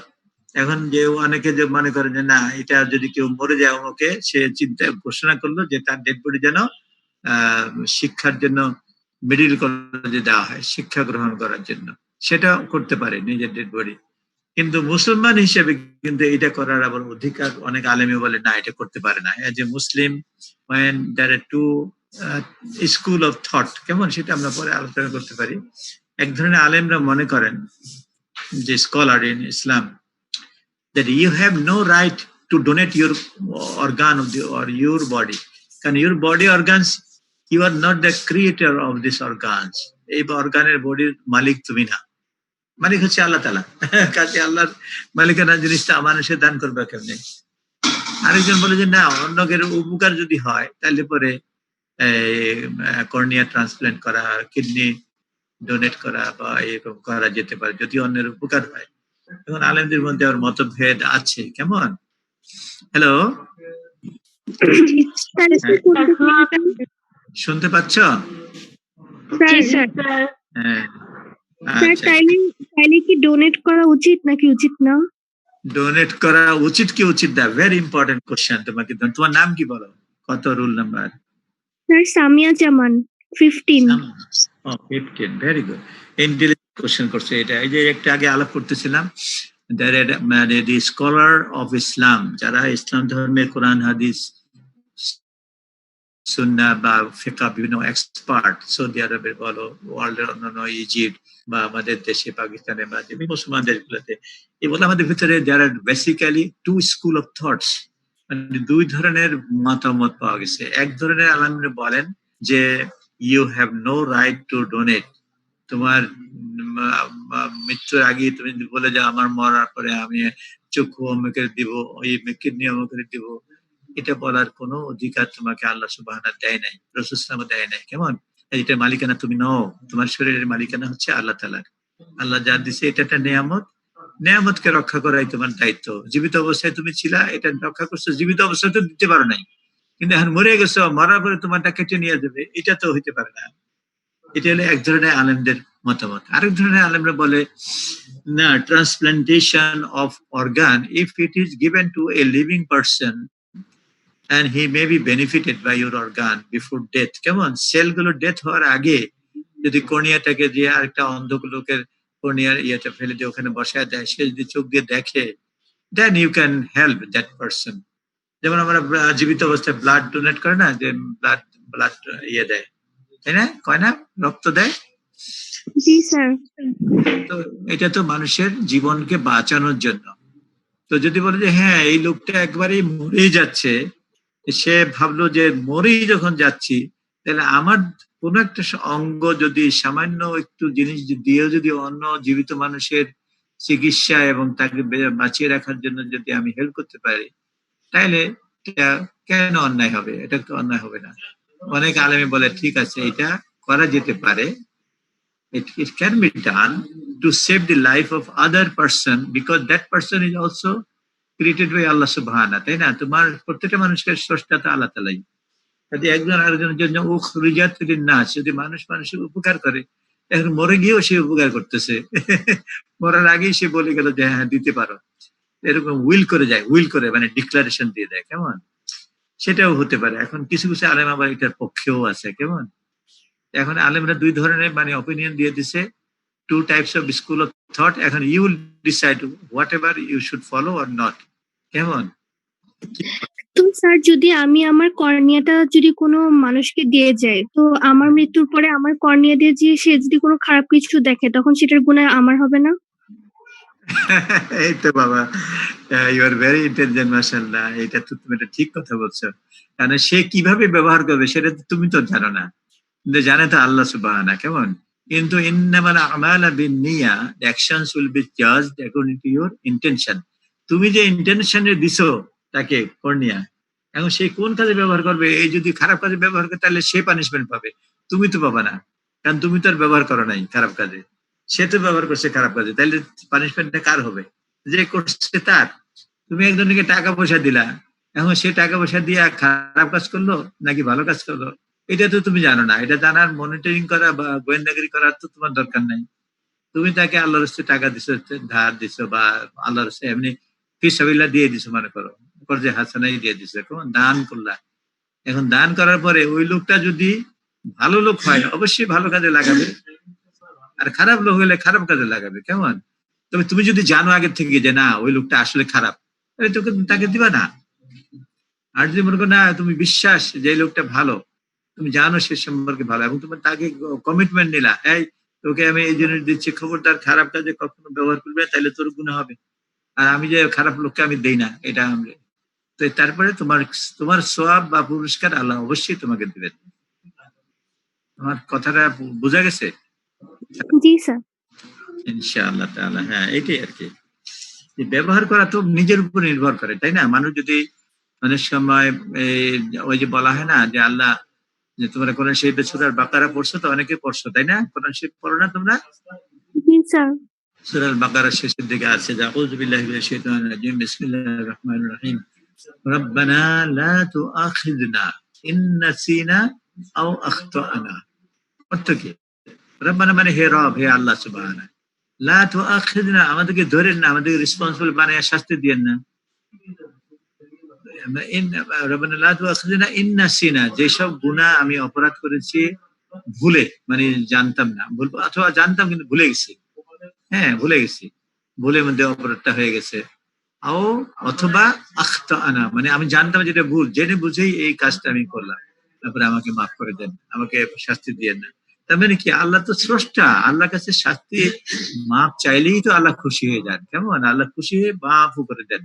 এখন যে অনেকে যে মনে করে যে না, এটা যদি কেউ মরে যায় আমাকে, সে চিন্তা ঘোষণা করলো যে তার ডেড বডি যেন শিক্ষার জন্য মেডিকেল কলেজে দেওয়া হয়, শিক্ষা গ্রহণ করার জন্য, সেটা করতে পারে নিজের ডেড বডি। কিন্তু মুসলমান হিসেবে কিন্তু এটা করার আবার অধিকার অনেক আলেমে বলে না, এটা করতে পারে না। As a Muslim when there are two school of thought, কেমন? সেটা আমরা পরে আলোচনা করতে পারি। এক ধরনের আলেমরা মনে করেন, যে scholar in Islam, that you have no right to donate your organ of the, or your body, কারণ your body organs, you are not the creator of these organs. এই অর্গানের বডির মালিক তুমি না, মালিক হচ্ছে আল্লাহ তাআলা। কাজে আল্লাহর মালিকানা জিনিসটা মানুষের দান করবে কেমনে? আরেকজন বলে যে না, অন্যের উপকার যদি হয় তাহলে পরে কর্নিয়া ট্রান্সপ্লান্ট করা, কিডনি ডোনেট করা বা এরকম করা যেতে পারে যদি অন্যের উপকার হয়। এখন আলেমদের মধ্যে আর মতভেদ আছে, কেমন? হ্যালো, শুনতে পাচ্ছ? জি স্যার। হ্যাঁ, স্যার আচ্ছা। তাইলে কি ডোনেট করা উচিত নাকি উচিত না? ডোনেট করা উচিত কি উচিত না, ভেরি ইম্পর্টেন্ট কোশ্চেন। তোমার নাম কি বলো? কত রোল নাম্বার? স্যার সামিয়া জামান 15। 15, ভেরি গুড। ইন্টেলিজেন্ট কোশ্চেন করছে এটা। এই যে একটা আগে আলাপ করতেছিলাম, মানে দি স্কলার অফ ইসলাম, যারা ইসলাম ধর্মের কোরআন হাদিস সুন্না বা ফিকহ বিভিন্ন এক্সপার্ট, সৌদি আরবের বলো, ওয়ার্ল্ডের অন্যান্য ইজিপ্ট বা আমাদের দেশে পাকিস্তানে বা মুসলমান দেশগুলোতে, এগুলো আমাদের ভিতরে যারা basically to school of thoughts, মানে দুই ধরনের মতামত পাওয়া গেছে। এক ধরনের আলেমরা বলেন যে you have no right to donate. তোমার মৃত্যুর আগে তুমি বলে যাও আমার মরার পরে আমি চক্ষু অমুকের দিব, ওই কিডনি অমুকের দিব, এটা বলার কোনো অধিকার তোমাকে আল্লাহ সুবহানাহু দেয় নাই, রাসূল সাল্লাল্লাহু দেয় নাই। কেমন? এটা মালিকানা তুমি নও, তোমার শরীরের মালিকানা হচ্ছে আল্লাহ তাআলার। আল্লাহ যা দিছে এটা একটা নিয়ামত, নিয়ামতকে রক্ষা করাই তোমার দায়িত্ব। জীবিত অবস্থায় তুমি ছিলা, এটা রক্ষা করছো, জীবিত অবস্থায় তো দিতে পারো নাই, কিন্তু এখন মরে গেছো, মরার পরে তোমারটা কেটে নিয়ে যাবে, এটা তো হইতে পারে না। এটা হলো এক ধরনের আলেমদের মতামত। আরেক ধরনের আলেমরা বলে না, transplantation of organ if it is given to a living person and he may be benefited by your organ before death. কেমন? সেলগুলো ডেথ হওয়ার আগে যদি কর্নিয়াটাকে দিয়ে আরেকটা অন্ধ লোকের কর্নিয়ার ইয়েটা ফেলে দিয়ে ওখানে বসায় দেয়, সে যদি চোখ দিয়ে দেখে, then you can help that person. যেমন আমরা জীবিত অবস্থায় ব্লাড ডোনেট করে না, যে ব্লাড ব্লাড ইয়ে দেয়, তাই না? কয় না, রক্ত দেয়। জি স্যার। তো এটা তো মানুষের জীবনকে বাঁচানোর জন্য। তো যদি বলে যে হ্যাঁ এই লোকটা একবারেই মরেই যাচ্ছে, সে ভাবলো যে মরেই যখন যাচ্ছি, তাহলে আমার কোন একটা অঙ্গ যদি সামান্য একটু জিনিস দিয়েও যদি অন্য জীবিত মানুষের চিকিৎসা এবং তাকে বাঁচিয়ে রাখার জন্য যদি আমি হেল্প করতে পারি, তাহলে এটা কেন অন্যায় হবে? এটা তো অন্যায় হবে না। অনেক আলেমে বলে ঠিক আছে, এটা করা যেতে পারে, it can be done to save the life of other person because that person is also created by Allah subhanahu, তাই না? তোমার প্রত্যেকটা মানুষের স্রষ্টা তো আল্লাহ তাআলাই। যদি একজন আরেকজনের জন্য উখরিজাত লিন-নাস, যদি মানুষ মানুষের উপকার করে, এখন মরে গিয়েও সে উপকার করতেছে। মরার আগেই সে বলে গেল যে হ্যাঁ দিতে পারো, এরকম উইল করে যায়, উইল করে মানে ডিক্লারেশন দিয়ে দেয়। কেমন? সেটাও হতে পারে। এখন কিছু কিছু আলেম আবার এটার পক্ষেও আছে। কেমন? এখন আলেমরা দুই ধরনের মানে অপিনিয়ন দিয়ে দিছে, two types of school of thought. এখন you will decide whatever you should follow or not. কেমন? তো স্যার যদি আমি আমার কর্নিয়াটা যদি কোনো মানুষকে দিয়ে যাই, তো আমার মৃত্যুর পরে আমার কর্নিয়া দিয়ে যে সে যদি কোনো খারাপ কিছু দেখে, তখন সেটার গুনাহ আমার হবে না? এই তো বাবা, ইউ আর ভেরি ইন্টেলিজেন্ট, মাশাআল্লাহ। এটা তো তুমি একটা ঠিক কথা বলছো। কারণ সে কিভাবে ব্যবহার করবে সেটা তো তুমি তো জানো না, কিন্তু জানে তো আল্লাহ সুবহানাহু। কেমন? কিন্তু ইন্নামাল আমালু বিন্নিয়া, the actions will be judged according to your intention. তুমি যে ইন্টেনশনে দিছো তাকে কর্নিয়া, এখন সে কোন কাজে ব্যবহার করবে, এই যদি খারাপ কাজে ব্যবহার করে তাহলে সে পানিশমেন্ট পাবে, তুমি তো পাবা না, কারণ তুমি তো আর ব্যবহার করো নাই খারাপ কাজে, সে তো ব্যবহার করছে খারাপ কাজে। তাইলে পানিশমেন্টটা কার হবে? যে করছে তার। তুমি একজনকে টাকা পয়সা দিলা, এখন সে টাকা পয়সা দিয়ে খারাপ কাজ করলো নাকি ভালো কাজ করলো, এটা তো তুমি জানো না। এটা জানার, মনিটরিং করা বা গোয়েন্দাগিরি করার তো তোমার দরকার নাই। তুমি তাকে আল্লাহর রাস্তায় টাকা দিছো, ধার দিছো, বা আল্লাহর রাস্তায় এমনি ফিসাবিল্লাহ দিয়ে দিছো, মনে করো কর্জে হাসানাই দিয়ে দিছো, কেমন? দান করলা। এখন দান করার পরে ওই লোকটা যদি ভালো লোক হয় অবশ্যই ভালো কাজে লাগাবে, আর খারাপ লোক হলে খারাপ কাজে লাগাবে। কেমন? তবে তুমি যদি জানো আগে থেকে যে না ওই লোকটা আসলে খারাপ, তাহলে তোকে তাকে দিবা না। আর যদি মনে করো না তুমি বিশ্বাস যে এই লোকটা ভালো, তুমি জানো সে সম্পর্কে ভালো, এবং তুমি তাকে কমিটমেন্ট নিলা, এই তোকে আমি এই জিনিস দিচ্ছি, খবরদার খারাপ কাজে কখনো ব্যবহার করবে, তাহলে তোর গুনাহ হবে। আর আমি যে খারাপ লোককে আমি দেই না, এটা আমি। তো তারপরে তোমার তোমার সওয়াব বা পুরস্কার আল্লাহ অবশ্যই তোমাকে দিবেন। আমার কথাটা বোঝা গেছে? জি স্যার। ইনশাআল্লাহ তাআলা। হ্যাঁ, এটাই আর কি। ব্যবহার করা তো নিজের উপর নির্ভর করে, তাই না? মানুষ যদি অনেক সময় ওই যে বলা হয় না যে আল্লাহ যে তোমরা কোরআন শরীফে সূরা বাকারা পড়ছো, তো অনেকে পড়ছো তাই না? কোরআন শরীফ পড়ো না তোমরা? জি স্যার। সূরা বাকারার শেষের দিকে আছে যে আউযু বিল্লাহি মিনাশ শাইতানির রাজিম বিসমিল্লাহির রহমানির রহিম রব্বানা লা তুআখিযনা ইন নাসিনা আও আখতানা। অর্থ কি? রব্বানা মানে হে রব, হে আল্লাহ সুবহানাহু, লা তুআখিযনা আমাদেরকে ধরেন না, আমাদেরকে রেসপন্সিবল বানায় শাস্তি দিয়েন না। রব্বানা লা তুআখিযনা ইন নাসিনা, যেসব গুনাহ আমি অপরাধ করেছি ভুলে, মানে জানতাম না, অথবা জানতাম কিন্তু ভুলে গেছি, হ্যাঁ ভুলে গেছি, ভুলের মধ্যে অপরাধটা হয়ে গেছে। আও অথবা আখতানা মানে আমি জানতাম যেটা ভুল, জেনে বুঝেই এই কাজটা আমি করলাম, তারপরে আমাকে মাফ করে দেন, আমাকে শাস্তি দিয়েন না। তার মানে কি, আল্লাহ তো স্রষ্টা, আল্লাহর কাছে শাস্তি মাফ চাইলেই তো আল্লাহ খুশি হয়ে যান। কেমন আল্লাহ খুশি হয়ে মাফও করে দেন।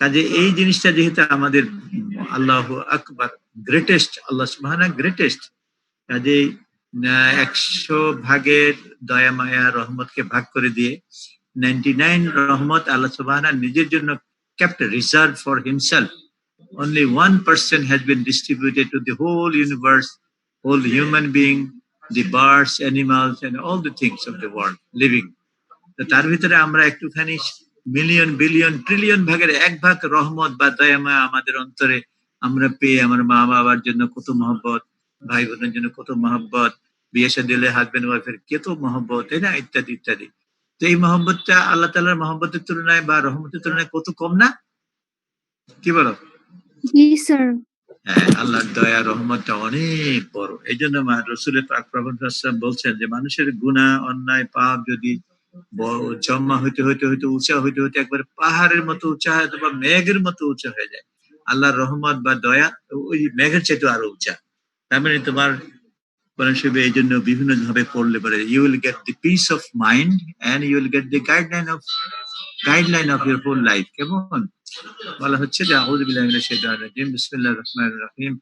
কাজে এই জিনিসটা যেহেতু আমাদের আল্লাহু আকবার গ্রেটেস্ট, আল্লাহ সুবহানাহু গ্রেটেস্ট, কাজেই 100 ভাগের দয়া মায়া রহমতকে ভাগ করে দিয়ে 99 রহমত আল্লাহ সুবহানাহু নিজের জন্য kept reserved for himself. Only 1% has been distributed to the whole universe, whole human being, the birds, animals and all the things of the world living. তো তার ভিতরে আমরা একটুখানি মিলিয়ন বিলিয়ন ট্রিলিয়ন ভাগের 1 ভাগ রহমত বা দয়া মায়া আমাদের অন্তরে আমরা পেয়ে আমার মা বাবার জন্য কত মহব্বত, ভাই বোনের জন্য কত মহব্বত, বিয়ে শাদী হলে হাজবেন্ড ওয়াইফের কত মহব্বত, তাই না, ইত্যাদি ইত্যাদি। তো এই মহব্বতটা আল্লাহ তাআলার মহব্বতের তুলনায় বা রহমতের তুলনায় কত কম না? কি বলো? জি স্যার। হ্যাঁ, আল্লাহর দয়া রহমতটা অনেক বড়। এই জন্য রাসূল পাক সাল্লাল্লাহু বলছেন যে মানুষের গুনাহ অন্যায় পাপ যদি জমা হইতে হইতে হইতে উঁচা হইতে হইতে একবার পাহাড়ের মতো উঁচা হয় অথবা মেঘের মতো উঁচা হয়ে যায়, আল্লাহর রহমত বা দয়া ওই মেঘের চাইতে আরো উঁচা। তার মানে তোমার কোরআন শরীফে এই জন্য বিভিন্ন ভাবে পড়লে পরে you will get the peace of mind and you will get the guideline of your whole life. কেমন বলা হচ্ছে যে আউযু বিল্লাহি মিনাশ শাইতানির রাজিম বিসমিল্লাহির রহমানির রহিম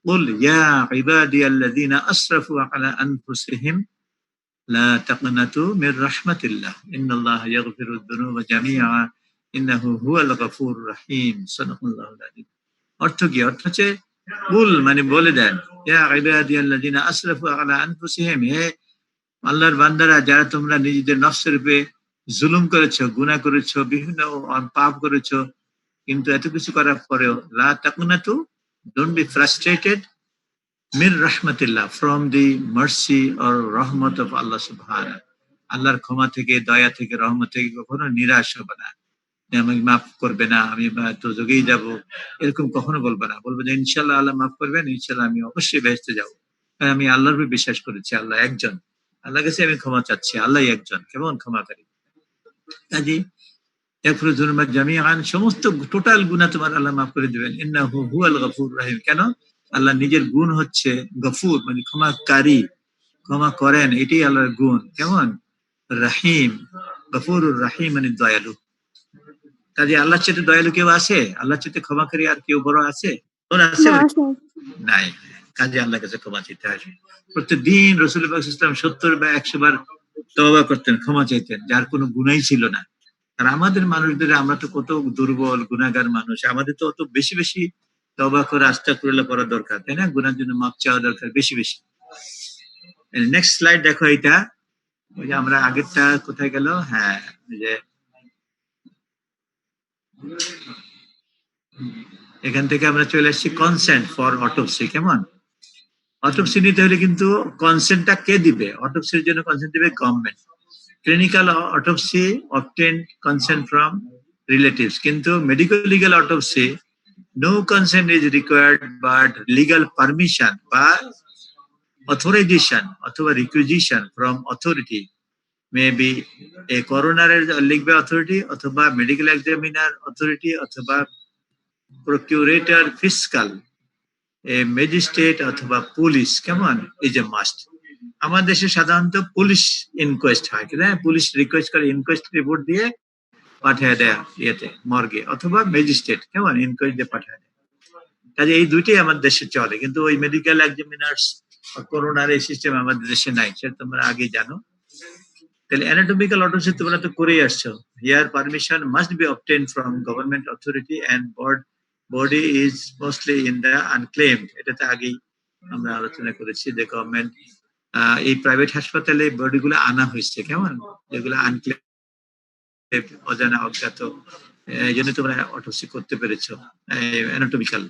কুল ইয়া ইবাদিয়াল্লাযিনা আসরাফু আলা আনফুসিহিম লা তাকনাতু মির রাহমাতিল্লাহ ইন্নাল্লাহা ইয়াগফিরুয যুনুবা জামিআ ইন্নাহু হুয়াল গফুরুর রহিম। সাদাকাল্লাহুল আযীম। অর্থ কি? অর্থ হচ্ছে কুল মানে বলে দেন, ইয়া ইবাদিয়াল্লাযিনা আসরাফু আলা আনফুসিহিম, হে আল্লাহর বান্দারা যারা তোমরা নিজেদের নফসের উপরে জুলুম করেছো, গুনাহ করেছো, বিভিন্ন পাপ করেছো, কিন্তু এত কিছু করার পরেও লা তাকুনাতু, ডোন্ট বি ফ্রাস্ট্রেটেড, মির রাহমাতিল্লাহ, ফ্রম দি মার্সি অর রহমত অফ আল্লাহ সুবহানাহু, আল্লাহর ক্ষমা থেকে, দয়া থেকে, রহমত থেকে কখনো নিরাশ হবে না, আমাকে মাফ করবে না, আমি তো যোগেই যাব, এরকম কখনো বলবে না। বলবে যে ইনশাআল্লাহ আল্লাহ মাফ করবেন, ইনশাআল্লাহ আমি অবশ্যই বেহেশতে যাব, আমি আল্লাহর উপর বিশ্বাস করেছি, আল্লাহ একজন, আল্লাহর কাছে আমি ক্ষমা চাচ্ছি, আল্লাহ একজন, কেমন ক্ষমাকারী। কাজী ইয়াগফিরুয যুনুবা জামিআন, সমস্ত টোটাল গুনাহ তোমার আল্লাহ মাফ করে দিবেন। ইন্নাহু হুয়াল গফুরুর রহিম, কেন? আল্লাহ নিজের গুণ হচ্ছে গফুর, মানে ক্ষমাকারী, ক্ষমা করেন, এটাই আল্লাহর গুণ। কেমন? রহিম, গফুরুর রহিম মানে দয়ালু। কাজে আল্লাহর চাইতে দয়ালু কেউ আছে? আল্লাহর চাইতে ক্ষমাকারী আর কেউ বড় আছে? আছে না স্যার। নাই। কাজে আল্লাহর কাছে ক্ষমা চাইতে হয়। প্রত্যেকদিন রাসূল পাক সাল্লাল্লাহু আলাইহি ওয়াসাল্লাম 70 বা 100 বার তওবা করতেন, ক্ষমা চাইতেন, যার কোনো গুনাহই ছিল না। আর আমাদের মানুষদের, আমরা তো কত দুর্বল গুনাহগার মানুষ, আমাদের তো অত বেশি বেশি তওবা করে আস্তাগফিরুল্লাহ পড়া দরকার, তাই না? গুনাহের জন্য মাফ চাওয়া দরকার বেশি বেশি। নেক্সট স্লাইড দেখো, এটা ওই যে আমরা আগেরটা কোথায় গেল? হ্যাঁ, ওই যে এখান থেকে আমরা চলে আসছি কনসেন্ট ফর অটোপসি। কেমন? অটোপসি নিতে হলে কিন্তু কনসেন্টটা কে দিবে? অটোপসির জন্য কনসেন্ট দিবে government. Clinical autopsy obtain consent from relatives, কিন্তু medical legal autopsy no consent is required but legal permission বা authorization অথবা requisition from authority, maybe a coroner লিখবে authority, অথবা medical examiner authority, অথবা procurator fiscal, a magistrate অথবা পুলিশ, কেমন, is a must. আমাদের দেশে সাধারণত পুলিশ ইনকোয়েস্ট হয়, কি না? পুলিশ রিকোয়েস্ট করে, ইনকোয়েস্ট রিপোর্ট দিয়ে পাঠিয়ে দেয় ইয়েতে, মর্গে, অথবা ম্যাজিস্ট্রেট, কেমন, ইনকোয়েস্ট দিয়ে পাঠিয়ে দেয়। কাজে এই দুইটাই আমাদের দেশে চলে, কিন্তু ওই মেডিকেল এক্সামিনার্স করোনার এই সিস্টেম আমাদের দেশে নাই, সেটা তোমরা আগে জানো। তাহলে অ্যানাটমিক্যাল অটোপসি তোমরা তো করেই আসছো। Here permission must be obtained from government authority and body is mostly in the unclaimed, এটা তো আগেই আমরা আলোচনা করেছি যে গভর্নমেন্ট এই প্রাইভেট হাসপাতালে বডিগুলো আনা হয়েছে, কেমন, যেগুলো আনক্লেম, অজানা, অজ্ঞাত, এই জন্য তোমরা অটোপসি করতে পেরেছো, anatomical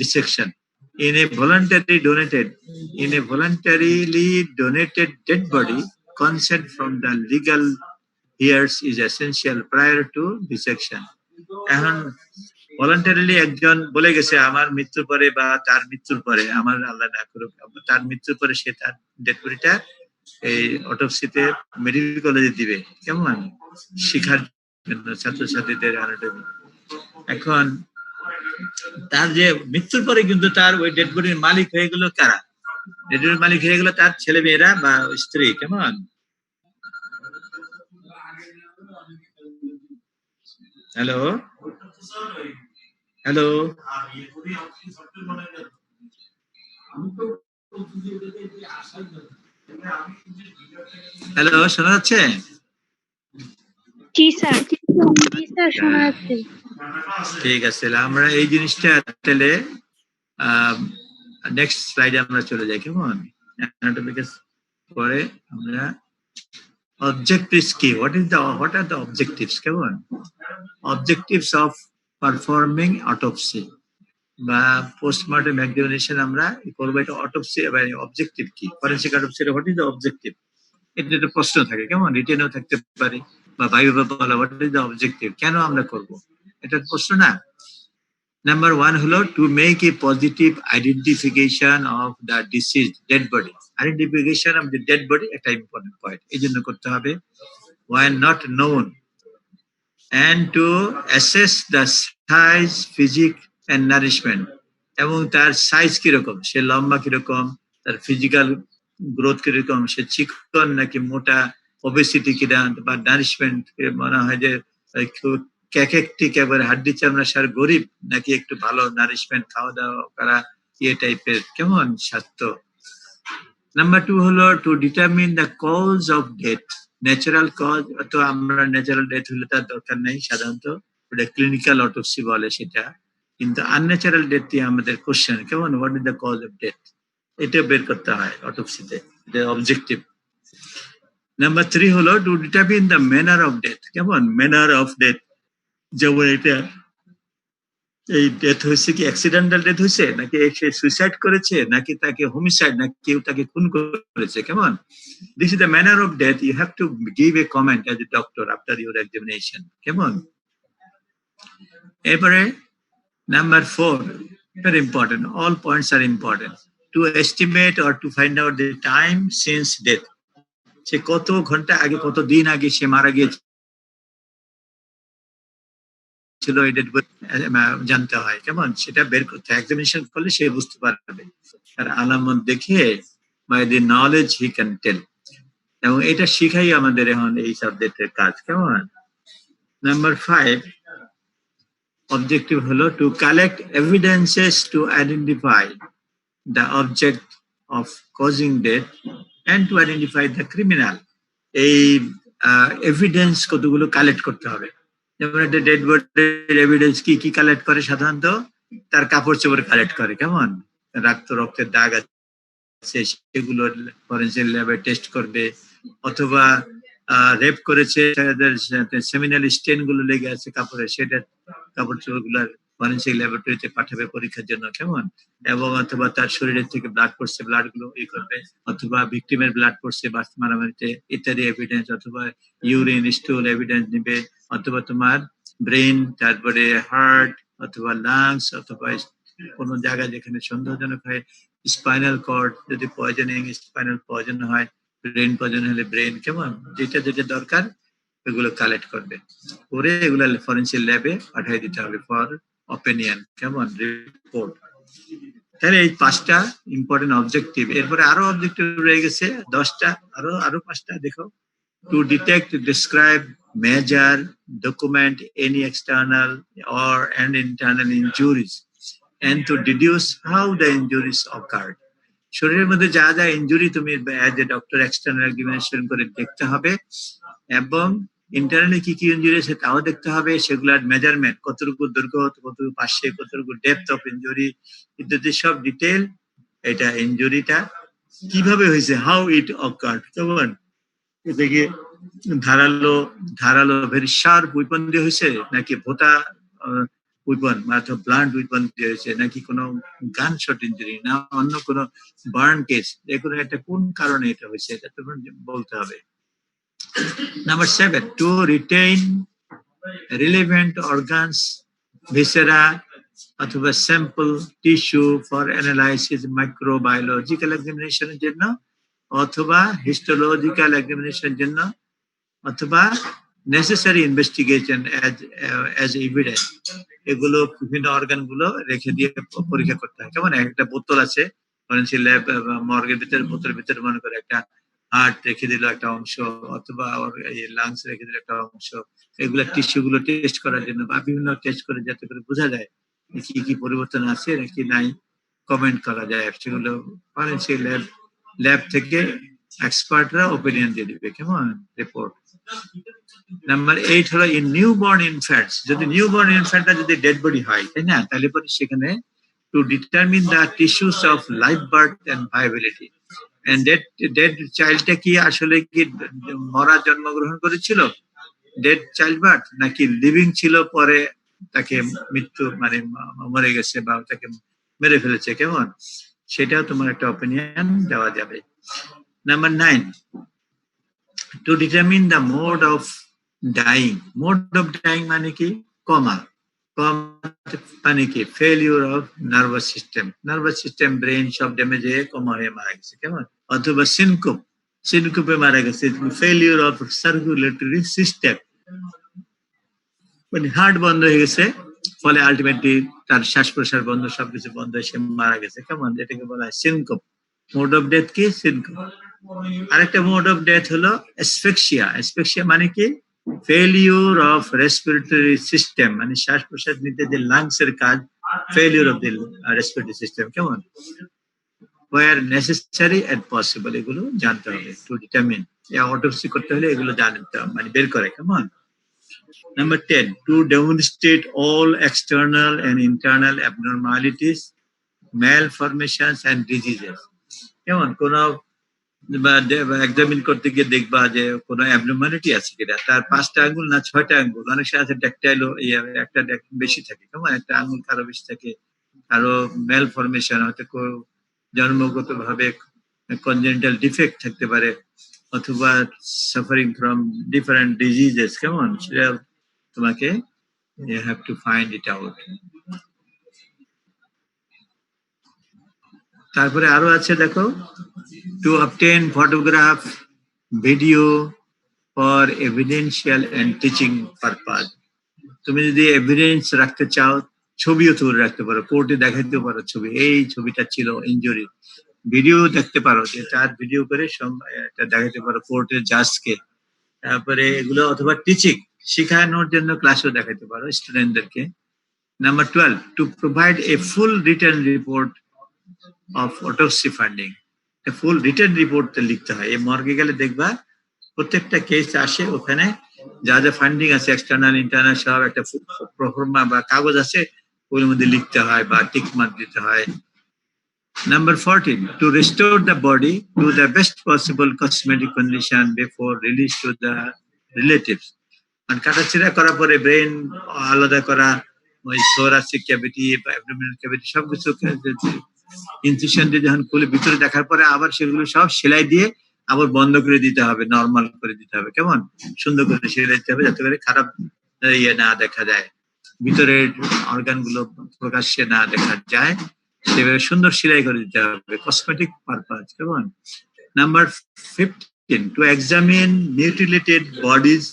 dissection in a voluntarily donated dead body. Consent from the legal heirs is essential prior to dissection. এখন ভলান্টারিলি একজন বলে গেছে আমার মৃত্যুর পরে বা তার মৃত্যুর পরে, আমার আল্লাহ না করুক, তার মৃত্যুর পরে সে তার ডেড বডিটা এই অটোপসিতে মেডিকেল কলেজে দিবে, কেমন, শিখার জন্য ছাত্রছাত্রীদের অ্যানাটমি। এখন তার যে মৃত্যুর পরে কিন্তু তার ওই ডেড বডির মালিক হয়ে গেল কারা? ডেড বডির মালিক হয়ে গেল তার ছেলে মেয়েরা বা স্ত্রী, কেমন। হ্যালো হ্যালো হ্যালো, শোনা যাচ্ছে? জি স্যার, শোনা যাচ্ছে। ঠিক আছে, আমরা এই জিনিসটা তাহলে নেক্সট স্লাইডে আমরা চলে যাই, কেমন। অ্যানাটমিক্যাল পরে আমরা objectives কি, what are the objectives, কেমন, objectives of performing autopsy বা পোস্টমর্টম এক্সামিনেশন আমরা করবো। এটা অটোপসি বা অবজেক্টিভ কি, forensic autopsy, what is the objective, এটা একটা প্রশ্ন থাকে, কেমন, রিটেনও থাকতে পারে বা ভাইবা বলা, হোয়াট ইজ দ্য অবজেক্টিভ, কেন আমরা করব, এটা প্রশ্ন না। নাম্বার 1 হলো two make A positive identification of the deceased dead body. Identification of the dead body একটা ইম্পর্টেন্ট পয়েন্ট, এই জন্য করতে হবে when not known, and to assess the size, physique and nourishment, এবং তার সাইজ কিরকম, সে লম্বা কিরকম, তার ফিজিক্যাল গ্রোথ কিরকম, সে চিকন নাকি মোটা, ওবেসিটি কিনা, বা নারিশমেন্ট মনে হয় যে ক্যাকেকটিক একবার হাড্ডি চামড়া সার গরিব, নাকি একটু ভালো নারিশমেন্ট খাওয়া দাওয়া করা ইয়ে টাইপের, কেমন স্বাস্থ্য। নাম্বার 2 হলো to determine the cause of death. Natural cause, তো আমরা ন্যাচারাল ডেথ হলে তার দরকার নেই, সাধারণত ওটা ক্লিনিক্যাল অটোপসি বলে সেটা, কিন্তু আনন্যাচারাল ডেথ দিয়ে আমাদের কোশ্চেন, কেমন, what is the cause of death, এটা বের করতে হয় অটোপসিতে, এটা অবজেক্টিভ। নাম্বার 3 হলো to determine the manner of death, কেমন, ম্যানার অফ ডেথ, যেমন এটা এই ডেথ হয়েছে কি অ্যাক্সিডেন্টাল ডেথ হয়েছে, নাকি সে সুইসাইড করেছে, নাকি তাকে হোমিসাইড, নাকি কেউ তাকে খুন করেছে, কেমন। This is the manner of death. You have to give a comment as a doctor after your examination, কেমন। এরপরে number 4, very important, all points are important, to estimate or to find out the time since death, সে কত ঘন্টা আগে, কত দিন আগে সে মারা গিয়েছে ছিল, এটা জানতে হয়, কেমন, সেটা বের করতে, এক্সামিনেশন করলে সে বুঝতে পারবে, তার আলামত দেখে by the knowledge he can tell, এবং এটা শিখাই আমাদের এখন এই সাবজেক্টের কাজ, কেমন। নাম্বার 5 অবজেক্টিভ হলো to collect evidences to identify the object of causing death and to identify the criminal. এই এভিডেন্স কতগুলো কালেক্ট করতে হবে, যেমন একটা ডেড বডির এভিডেন্স কি কি কালেক্ট করে, সাধারণত তার কাপড় চোপড় কালেক্ট করে, কেমন, রক্তের দাগ আছে সেগুলো ফরেনসিক ল্যাবে টেস্ট করবে, অথবা রেপ করেছে, সেমিনাল স্টেন গুলো লেগে আছে কাপড়ে, সেটা কাপড় চোপড় গুলো ফরেনসিক ল্যাবরেটরিতে পাঠাবে পরীক্ষার জন্য, কেমন, এবং অথবা তার শরীরের থেকে ব্লাড পড়ছে, ব্লাড গুলো করবে, অথবা ভিকটিমের ব্লাড পড়ছে বাস মারামারিতে, ইত্যাদি এভিডেন্স, অথবা ইউরিন স্টুল এভিডেন্স নিবে, অথবা তোমার ব্রেন, তারপরে হার্ট, অথবা লাংস, অথবা কোনো জায়গা যেখানে সন্দেহজনক হয়, স্পাইনাল কর্ড, যদি পয়জনিং স্পাইনাল পয়জন হয়, ব্রেন পয়জন হলে ব্রেন, কেমন, যেটা যেটা দরকার এগুলো কালেক্ট করবে, করে এগুলো ফরেনসিক ল্যাবে পাঠিয়ে দিতে হবে ফর অপিনিয়ন, কেমন, রিপোর্ট। তাহলে এই 5টা ইম্পর্টেন্ট অবজেক্টিভ। এরপরে আরো অবজেক্টিভ রয়ে গেছে 10টা, আরো 5টা দেখো। To detect, describe, measure, document any external or and internal injuries and to deduce how the injuries occurred. শরীরের মধ্যে যা যা ইনজুরি তুমি as a doctor external examination করে দেখতে হবে, এবং ইন্টারনালি কি কি ইনজুরি আছে তাও দেখতে হবে, সেগুলার মেজারমেন্ট, কতটুকু দৈর্ঘ্য, কতটুকু পাশে, কতটুকু ডেপথ অফ ইনজুরি ইত্যাদি সব ডিটেল এটা ইনজুরিটা কিভাবে হয়েছে, হাউ ইট অকার্ড, কেমন এটা কি ধারালো ভেরি শার্প উইপন দিয়ে হয়েছে, নাকি ভোতা উইপন অথবা ব্লান্ট উইপন দিয়ে হয়েছে, নাকি কোনো গান শট ইঞ্জুরি, না অন্য কোনো বার্ন কেস, এগুলো একটা কোন কারণে এটা হয়েছে এটা তো বলতে হবে। Number 7, to retain relevant organs, viscera অথবা sample tissue for analysis microbiological examination এর জন্য, অথবা histological examination এর জন্য, অথবা necessary investigation as evidence, এগুলো বিভিন্ন অর্গান গুলো রেখে দিয়ে পরীক্ষা করতে হয়। কেমন একটা বোতল আছে ফরেনসিক ল্যাব মর্গের ভিতরে, বোতলের ভিতরে মনে করে একটা হার্ট রেখে দিল একটা অংশ, অথবা লাংস রেখে দিল একটা অংশ, এগুলো টিস্যু গুলো টেস্ট করার জন্য বা বিভিন্ন টেস্ট করে যাতে করে বোঝা যায় কি কি পরিবর্তন আছে নাকি নাই, কমেন্ট করা যায়, সেগুলো ফরেনসিক ল্যাব থেকে এক্সপার্টরা ওপিনিয়ন দিয়ে দিবে, কেমন রিপোর্ট। নাম্বার 8 হলো ইন নিউবর্ন ইনফ্যান্টস, যদি নিউবর্ন ইনফ্যান্টটা যদি ডেড বডি হয়, তাই না, তাহলে পরে সেখানে to determine the tissues of life birth and viability, and dead চাইল্ডটা কি আসলে কি মরা জন্মগ্রহণ করেছিল, ডেড চাইল্ড বার্থ, নাকি লিভিং ছিল পরে তাকে মৃত্যু মানে মরে গেছে বা তাকে মেরে ফেলেছে, কেমন সেটাও তোমার একটা অপিনিয়ন দেওয়া যাবে। Number 9, to determine the mode of dying. Mode of dying মানে কি, কমা মানে কি, failure of nervous system brain সব ড্যামেজ হয়ে কমা হয়ে মারা গেছে, কেমন, অথবা সিনকোপে মারা গেছে, failure of circulatory system মানে হার্ট বন্ধ হয়ে গেছে, ফলে আলটিমেটলি তার শ্বাস প্রশ্বাস বন্ধ, সবকিছু বন্ধ হয়ে সে মারা গেছে, কেমন, এটাকে বলা হয় সিনকোপ। মোড অফ ডেথ কি, সিনকোপ। আরেকটা মোড অফ ডেথ হলো অ্যাসফিক্সিয়া মানে কি, ফেলিউর অফ রেসপিরেটরি সিস্টেম মানে শ্বাস প্রশ্বাস নিতে যে লাংস এর কাজ, failure of the respiratory system, কেমন, ওয়ার নেসেসারি এন্ড পসিবল, এগুলো জানতে হবে টু ডিটারমিন, অটোপসি করতে হলে এগুলো জানতে হবে মানে বের করে, কেমন। Number 10, to demonstrate all external and internal abnormalities, malformations and diseases, কেমন, কোন এক্সামিন করতে গিয়ে দেখবা যে কোনো অ্যাবনর্মালিটি আছে কিনা, তার 5টা আঙ্গুল না 6টা আঙ্গুল, অনেক সময় আছে ড্যাকটাইল একটা বেশি থাকে, কেমন একটা আঙ্গুল কারো বেশি থাকে, কারো ম্যালফরমেশন হয়তো জন্মগত ভাবে কনজেনিটাল ডিফেক্ট থাকতে পারে, অথবা সাফারিং ফ্রম ডিফারেন্ট ডিজিজেস, কেমন সেটা তোমাকে you have to find it out. তারপরে আরো আছে দেখো, to obtain photograph, video for evidential and teaching purpose. তুমি যদি এভিডেন্স রাখতে চাও, ছবিও তুলে রাখতে পারো, কোর্টে দেখাতে পারো ছবি, এই ছবিটা ছিল ইনজুরি, ভিডিও দেখতে পারো, যে তার ভিডিও করে এটা দেখাতে পারো কোর্টের জাজকে। তারপরে এগুলো অথবা টিচিং, শেখানোর জন্য ক্লাসও দেখাতে পারো স্টুডেন্টদেরকে। Number 12, to provide a full written report of autopsy finding. A full written report লিখতে হয়, এই মর্গে গেলে দেখবা প্রত্যেকটা কেস আসে, ওখানে যা যা ফান্ডিং আছে এক্সটার্নাল ইন্টারনাল সব একটা প্রফর্মা বা কাগজ আছে, ওর মধ্যে লিখতে হয় বা টিক মার্ক দিতে হয়। Number 14, to restore the body to the best possible cosmetic condition before release to the relatives. মানে কাটাছিড়া করার পরে ব্রেন আলাদা করা, ওই thoracic cavity বা abdominal cavity সবকিছু ইনসিশন দিয়ে যখন খুলে ভিতরে দেখার পরে আবার সেগুলো সব সেলাই দিয়ে আবার বন্ধ করে দিতে হবে, নর্মাল করে দিতে হবে, কেমন সুন্দর করে সেলাই দিতে হবে, যাতে করে খারাপ না দেখা যায়, ভিতরের অর্গান গুলো প্রকাশ্যে না দেখা যায়, সেভাবে সুন্দর সেলাই করে দিতে হবে, কসমেটিক পারপাস, কেমন। Number 15, to examine mutilated bodies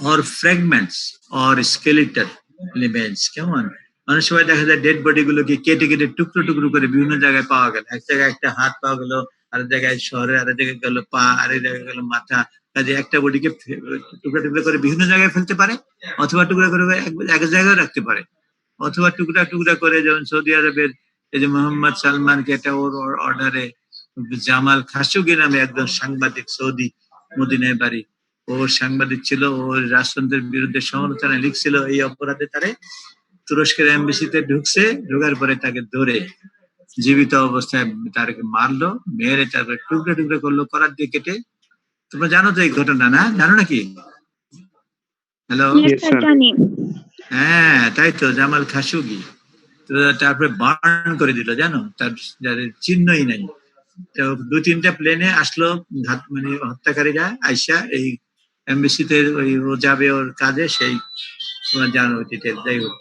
or fragments or skeletal elements, কেমন, অনেক সময় দেখা যায় ডেড বডি গুলোকে কেটে কেটে টুকরো টুকরো করে বিভিন্ন জায়গায় পাওয়া গেল, এক জায়গায় একটা হাত পাওয়া গেল, আরেক জায়গায় শহরে, আরেক জায়গায় গেল পা, আরেক জায়গায় গেল মাথা, কাজে একটা বডিকে টুকরা টুকরা করে বিভিন্ন জায়গায় ফেলতে পারে, অথবা টুকরা করে এক জায়গায় রাখতে পারে, অথবা টুকরা টুকরা করে, যেমন সৌদি আরবের এই যে মোহাম্মদ সালমানকে একটা ওর অর্ডারে জামাল খাশোগি নামে একজন সাংবাদিক, সৌদি মদিনায় বাড়ি, ও সাংবাদিক ছিল, ও রাজতন্ত্রের বিরুদ্ধে সমালোচনা লিখছিল, এই অপরাধে তারে তুরস্কের এমবিসিতে ঢুকছে, ঢোকার পরে তাকে ধরে জীবিত অবস্থায় তাকে মারলো, মেরে তারপরে টুকরে টুকরে করলো, করার দিয়ে কেটে। তোমরা জানো তো এই ঘটনা, না জানো নাকি? হ্যালো, Yes, sir, জানি। হ্যাঁ তাই তো, জামাল খাশোগি। তো তারপরে বার্ন করে দিল, জানো, তার যাদের চিহ্নই নাই। তো 2-3টা প্লেনে আসলো মানে হত্যাকারীরা আইসা এই এমবিসিতে, ওই ও যাবে ওর কাজে, সেই তোমার জানো ডিটেল। যাই হোক,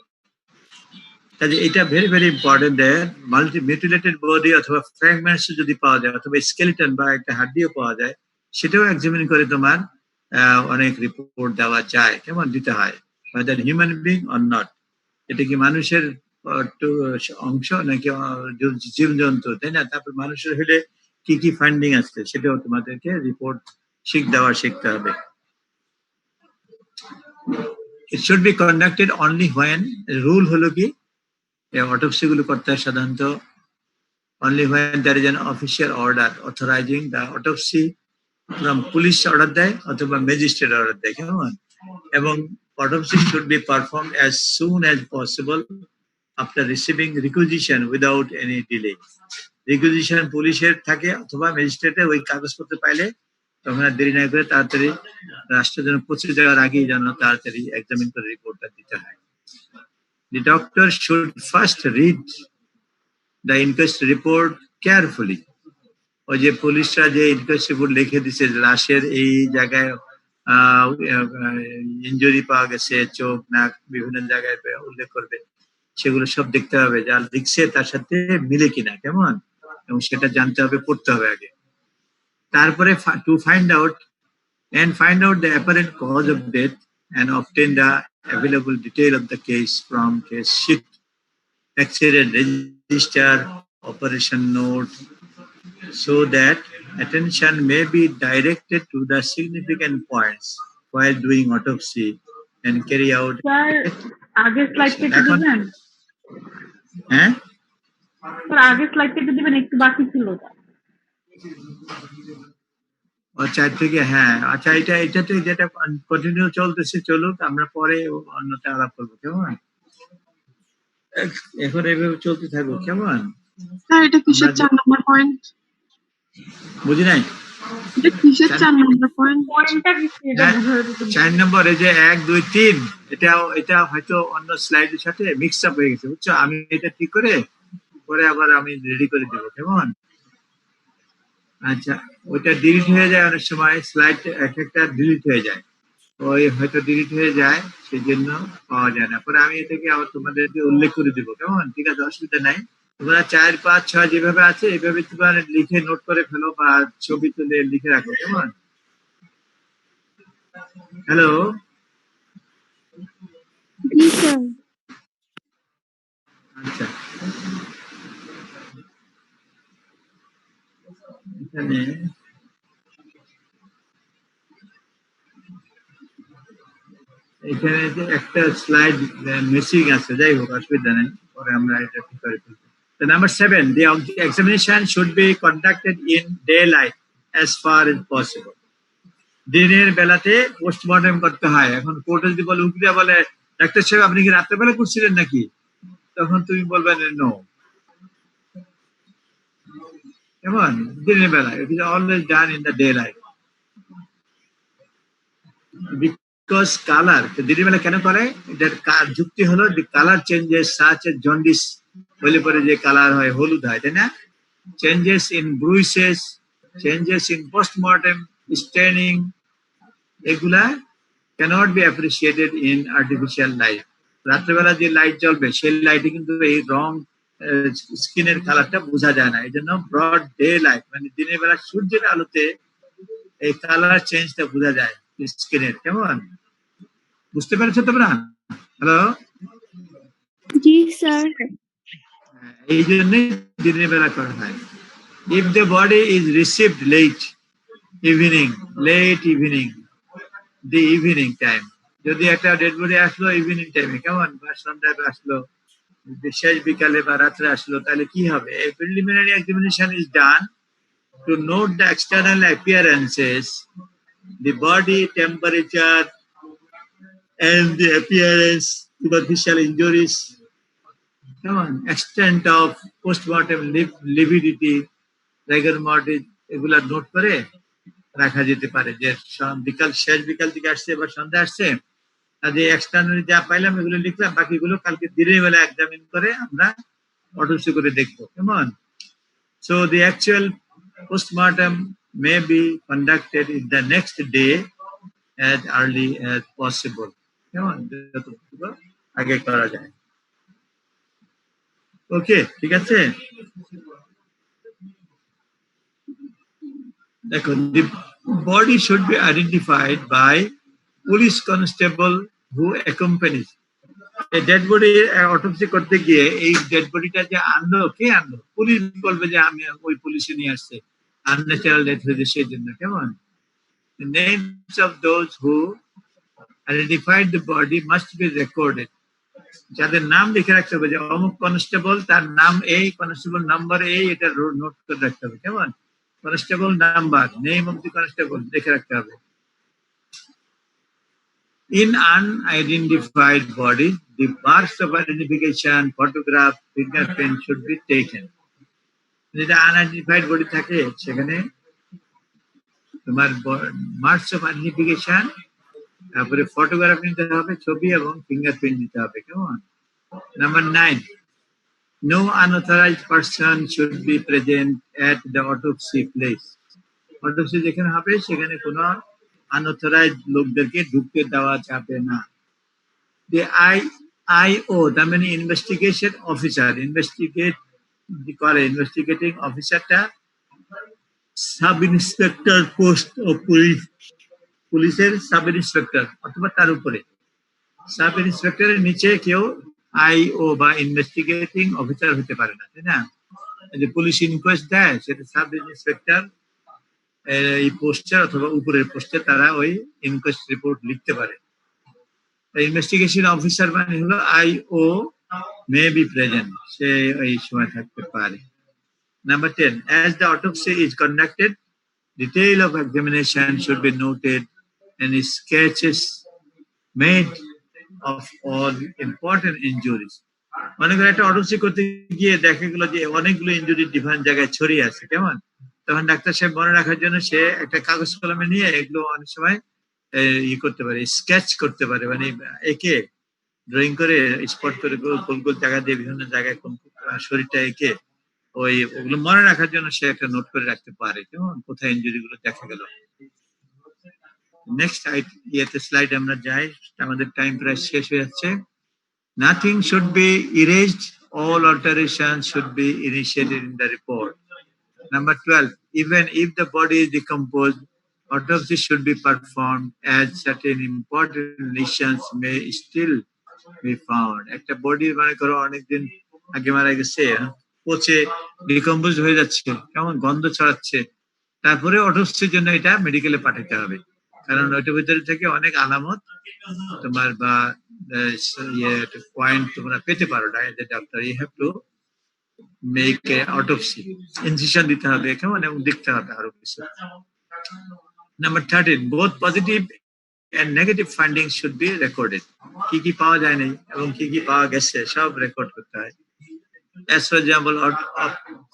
কাজে এটা very very important that multi mutilated body অথবা ফ্র্যাগমেন্টস যদি পাওয়া যায়, অথবা স্কেলিটন বা একটা হাড্ডিও পাওয়া যায়, সেটাও এক্সামিন করে তোমার অনেক রিপোর্ট দেওয়া যায়। কেমন দিতে হয়, whether human being or not, এটা কি মানুষের অংশ নাকি জীবজন্তু, তাই না? তারপর মানুষের হলে কি কি ফাইন্ডিং আসছে, সেটাও তোমাদেরকে রিপোর্ট শিখতে হবে। It should be conducted only when, rule হলো কি, অটোপসি গুলো করতে হয় সাধারণত only when there is an official order authorizing the autopsy from police order দেয় অথবা ম্যাজিস্ট্রেট অর্ডার দেয়। কেমন? এবং autopsy should be performed as soon as possible after receiving requisition without any delay. Requisition পুলিশের থাকে অথবা ম্যাজিস্ট্রেটের, ওই কাগজপত্র পাইলে তখন আর দেরি না করে তাড়াতাড়ি রাষ্ট্র যেন পৌঁছে যাওয়ার আগেই যেন তাড়াতাড়ি এক্সামিন করে রিপোর্টটা দিতে হয়। The doctor should first read the inquest report carefully. ওই যে পুলিশরা যে ইনকোয়েস্ট রিপোর্ট লিখে দিচ্ছে, লাশের এই জায়গায় ইনজুরি পাওয়া গেছে, চোখ নাক বিভিন্ন জায়গায় উল্লেখ করবে, সেগুলো সব দেখতে হবে, যা লিখছে তার সাথে মিলে কিনা। কেমন? এবং সেটা জানতে হবে, পড়তে হবে আগে। তারপরে two find out the apparent cause of death and obtain the available detail of the case from case sheet, accident register, operation note, so that attention may be directed to the significant points while doing autopsy and carry out. Sir আগের স্লাইডটা একটু এখন দিবেন? হ্যাঁ, স্যার আগের স্লাইডটা একটু দিবেন, একটু বাকি ছিল। আচ্ছা থেকে, হ্যাঁ আচ্ছা, এটাতে যেটা কন্টিনিউ চলতেছে চলুক, আমরা পরে অন্যটা আলাপ করবো। কেমন? এখন এইভাবে চলতে থাকবো। কেমন? স্যার এটা কিসের 4 নম্বর পয়েন্ট? বুঝি নাই। এটা কিসের 4 নম্বর পয়েন্ট? পয়েন্টটা কি সেটা হ্যাঁ, বুঝাতে দিবেন? 4 নম্বর, এই যে 1 2 3, এটা হয়তো অন্য স্লাইডের সাথে মিক্স আপ হয়ে গেছে, বুঝছো? আমি এটা ঠিক করে পরে আবার আমি রেডি করে দেবো। কেমন? আচ্ছা, ওইটা ডিলিট হয়ে যায় অনেক সময়, স্লাইড একটা ডিলিট হয়ে যায়, ওই হয়তো ডিলিট হয়ে যায়, সেই জন্য পাওয়া যায় না। পরে আমি এটাকে আবার তোমাদেরকে উল্লেখ করে দেবো। কেমন? ঠিক আছে, অসুবিধা নাই। তোমরা 4 5 6 যেভাবে আছে এইভাবে তোমরা লিখে নোট করে ফেলো বা ছবি তুলে লিখে রাখো। কেমন? হ্যালো, জি স্যার। আচ্ছা, এখানে যে একটা স্লাইড মিসিং আছে, যাই হোক অসুবিধা নেই, পরে আমরা এটা ঠিক করে ফেলবো। Number 7, the examination should be conducted in daylight as far as possible. দিনের বেলাতে পোস্টমর্টম করতে হয়। এখন কোর্টে যদি বলে, উকিলরা বলে, ডাক্তার সাহেব আপনি কি রাত্রেবেলা করছিলেন নাকি, তখন তুমি বলবে নো। কেমন? দিনের বেলা, it is always done in the daylight. Because color, দিনের বেলা কেন করে, এটার যুক্তি হলো the color changes such as jaundice হলে পরে যে কালার হয়, হলুদ হয়, তাই না? Changes in bruises, changes in postmortem staining, এগুলা cannot be appreciated in artificial light. রাত্রেবেলা যে লাইট জ্বলবে সেই লাইটে কিন্তু এই রং স্কিনের কালারটা বোঝা যায় না। এই জন্য ব্রড ডে লাইট, মানে দিনের বেলা সূর্যের আলোতে এই কালার চেঞ্জটা বোঝা যায় স্কিনের। কেমন? বুঝতে পেরেছো তোমরা? হ্যালো, জি স্যার। এই জন্যই দিনের বেলা করা হয়। If the body is received late evening, the evening time, যদি একটা ডেড বডি আসলো ইভিনিং টাইমে, কেমন, বা সন্ধ্যায় আসলো, শেষ বিকালে বা রাত্রে আসলো, তাহলে কি হবে? A preliminary examination is done to note the external appearances, the body temperature and the appearance, superficial injuries, কেমন, এক্সটেন্ট অফ পোস্টমর্টেম লিভিডিটি, রাইগার মর্টিজ, এগুলা নোট করে রাখা যেতে পারে যে শেষ বিকাল থেকে আসছে বা সন্ধ্যা আসছে, কাজে এক্সটার্নালি যা পাইলাম এগুলো লিখলাম, বাকিগুলো কালকে দিনের বেলা এক্সামিন করে আমরা অটোপসি করে দেখবো, কেমন। So the actual postmortem may be conducted in the next day as early as possible. কেমন, যতটুকু আগে করা যায়। ওকে, ঠিক আছে। দেখো, the body should be identified by police constable who accompanies. এই ডেড বডি অটোপসি করতে গিয়ে এই ডেড বডিটা যে আনলো, কে আনলো? পুলিশ বলবে যে আমি ওই পুলিশে নিয়ে আসছে, আনন্যাচারাল ডেথ হয়েছে সেই জন্য, কেমন। The names of those who identified the body must be recorded. যাদের নাম লিখে রাখতে হবে যে অমুক কনস্টেবল, তার নাম এই, কনস্টেবল নাম্বার এই, এটা নোট করে রাখতে হবে, কেমন। Constable number, name of the constable লিখে রাখতে হবে। In unidentified bodies, the marks of identification, photograph, fingerprint should be taken. যেটা আনআইডেন্টিফাইড বডি থাকে সেখানে তোমার মার্কস অফ আইডেন্টিফিকেশন, তারপরে ফটোগ্রাফ নিতে হবে, ছবি, এবং ফিঙ্গারপ্রিন্ট দিতে হবে, কেমন। Number 9, no unauthorized person should be present at the autopsy place. Autopsy যেখানে হবে সেখানে কোনো আনঅথরাইজড লোকদেরকে ঢুকতে দেওয়া যাবে না। The IO, তার মানে ইনভেস্টিগেশন অফিসার, ইনভেস্টিগেটিং অফিসারটা sub inspector post of police, পুলিশের সাব ইন্সপেক্টর অথবা তার উপরে। সাব ইন্সপেক্টরের নিচে কেউ IO বা ইনভেস্টিগেটিং অফিসার হতে পারে না, তাই না। যে পুলিশ ইনকোয়েস্ট দেয় সেটা সাব ইন্সপেক্টর এই পোস্টার অথবা উপরের পোস্টে তারা ওই ইনকোয়েস্ট রিপোর্ট লিখতে পারে। ইনভেস্টিগেশন অফিসার মানে হলো IO মে বি প্রেজেন্ট, সে ওই সময় থাকতে পারে। Number 10, as the autopsy is conducted, detail of examination should be noted and sketches made of all important injuries. মনে করে একটা অটোপসি করতে গিয়ে দেখা গেল যে অনেকগুলো ইনজুরি ডিফারেন্ট জায়গায় ছড়িয়ে আছে, কেমন। তখন ডাক্তার সাহেব মনে রাখার জন্য সে একটা কাগজ কলমে নিয়ে এগুলো অনেক সময় করতে পারে, স্কেচ করতে পারে, মানে একে ড্রয়িং করে স্পট করে গোল গোল জায়গা দিয়ে বিভিন্ন জায়গায় কোন শরীরটা এঁকে ওগুলো মনে রাখার জন্য সে একটা নোট করে রাখতে পারে, কেমন, কোথায় ইনজুরি গুলো দেখা গেল। নেক্সট স্লাইড আমরা যাই, আমাদের টাইম প্রায় শেষ হয়ে যাচ্ছে। Nothing should be erased, all alterations should be initiated in the report. Number 12, even if the body is decomposed, autopsy should be performed as certain important lesions may still be found. একটা বডি মনে করো অনেকদিন আগে মারা গেছে, পচে ডিকম্পোজ হয়ে যাচ্ছে, কেমন গন্ধ ছড়াচ্ছে, তারপরে অটোপসির জন্য এটা মেডিকেলে পাঠাতে হবে, কারণ ওইটার ভিতরে থেকে অনেক আলামত তোমার বা পয়েন্ট তোমরা পেতে পারো। Doctor you have to make a autopsy, incision দিতে হবে, কেমন, এবং দেখতে হবে আরো কিছু। Number 13, both positive and negative findings should be recorded. কি কি পাওয়া যায় নাই এবং কি কি পাওয়া গেছে সব রেকর্ড করতে হয়। As for example,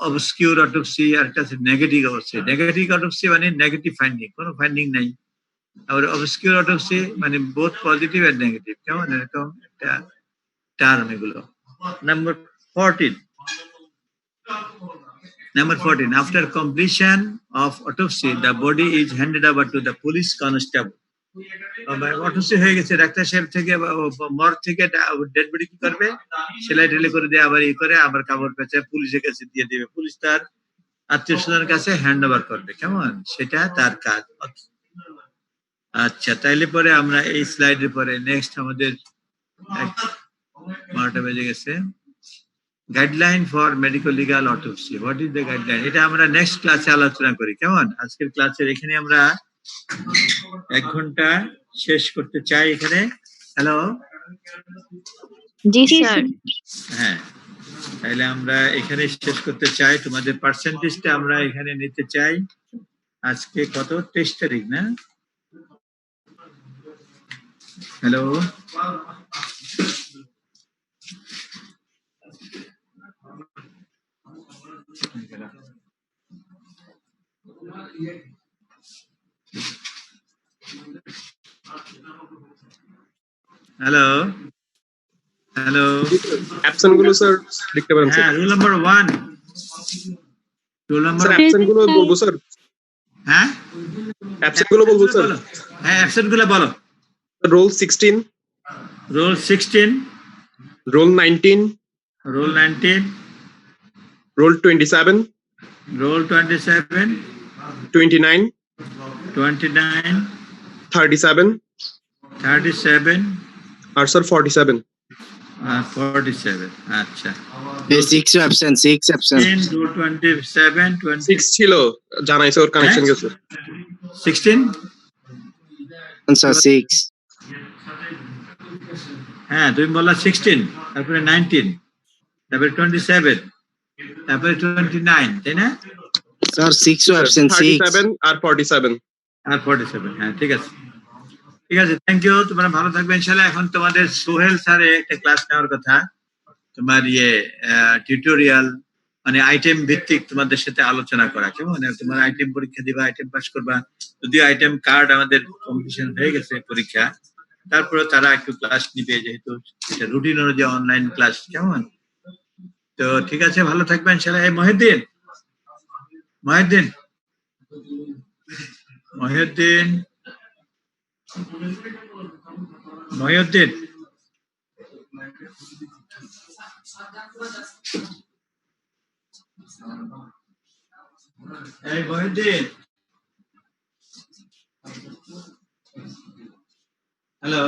obscure autopsy আর একটা নেগেটিভ autopsy। নেগেটিভ autopsy মানে নেগেটিভ ফাইন্ডিং, কোনো ফাইন্ডিং নাই। আর obscure autopsy মানে both positive and negative, কেমন, এরকম একটা টার্ম এগুলো। Number 14, after completion of autopsy, the body is handed over to the police constable. Autopsy হয়ে গেছে, ডাক্তার সাহেব থেকে মর্গ থেকে ডেড বডি কি করবে, সেলাই টেলাই করে দিয়ে আবার করে আবার কাপড় পেঁচে পুলিশের কাছে দিয়ে দিবে, পুলিশ তার আত্মীয় স্বজনের কাছে হ্যান্ড ওভার করবে, কেমন, সেটা তার কাজ। আচ্ছা, তাইলে পরে আমরা এই স্লাইডের পরে নেক্সট আমাদের 12টা বেজে গেছে। Guideline for medico legal autopsy, what is the guideline, এটা আমরা নেক্সট ক্লাসে আলোচনা করি, কেমন। আজকের ক্লাসের এখানে আমরা 1 ঘন্টা শেষ করতে চাই এখানে। হ্যালো, জি স্যার। হ্যাঁ, তাহলে আমরা এখানে শেষ করতে চাই। তোমাদের পার্সেন্টেজটা আমরা এখানে নিতে চাই। আজকে কত, 23 তারিখ না? হ্যালো, হ্যালো হ্যালো অ্যাবসেন্ট গুলো স্যার লিখতে পারেন স্যার। হ্যাঁ rule number 1 rule number sir absent গুলো বলবো স্যার, হ্যাঁ অ্যাবসেন্ট গুলো বলবো স্যার। বলো হ্যাঁ অ্যাবসেন্ট গুলো বলো roll 16, roll 16 roll 19, roll 19 roll 27, roll 27 29, 29 37 37 আর স্যার 47। 47 আচ্ছা 6 absent, 6 absent. 10 রোল 27 20 6 ছিল, জানাইছে ওর কানেকশন গেছে। 16 Answer 6. হ্যাঁ তুমি বললা 16 তারপরে 19 তারপরে 27 তারপরে 29 তাই না Sir, 6 absent, 6. 37 আর 47। আর 47 হ্যাঁ ঠিক আছে থ্যাংক ইউ তোমরা ভালো থাকবে ইনশাআল্লাহ। এখন তোমাদের সোহেল স্যারে একটা ক্লাস নেওয়ার কথা, তোমার টিউটোরিয়াল মানে আইটেম ভিত্তিক তোমাদের সাথে আলোচনা করা, কেমন তোমার আইটেম পরীক্ষা দিবা, আইটেম পাস করবা, যদিও আইটেম কার্ড আমাদের কম্পিটিশন হয়ে গেছে পরীক্ষা, তারপরে তারা একটু ক্লাস নিবে যেহেতু এটা রুটিন অনুযায়ী অনলাইন ক্লাস, কেমন তো ঠিক আছে ভালো থাকবে ইনশাআল্লাহ। এই মহিউদ্দিন মহিউদ্দিন মহিউদ্দিন মহিউদ্দিন এই মহিউদ্দিন হ্যালো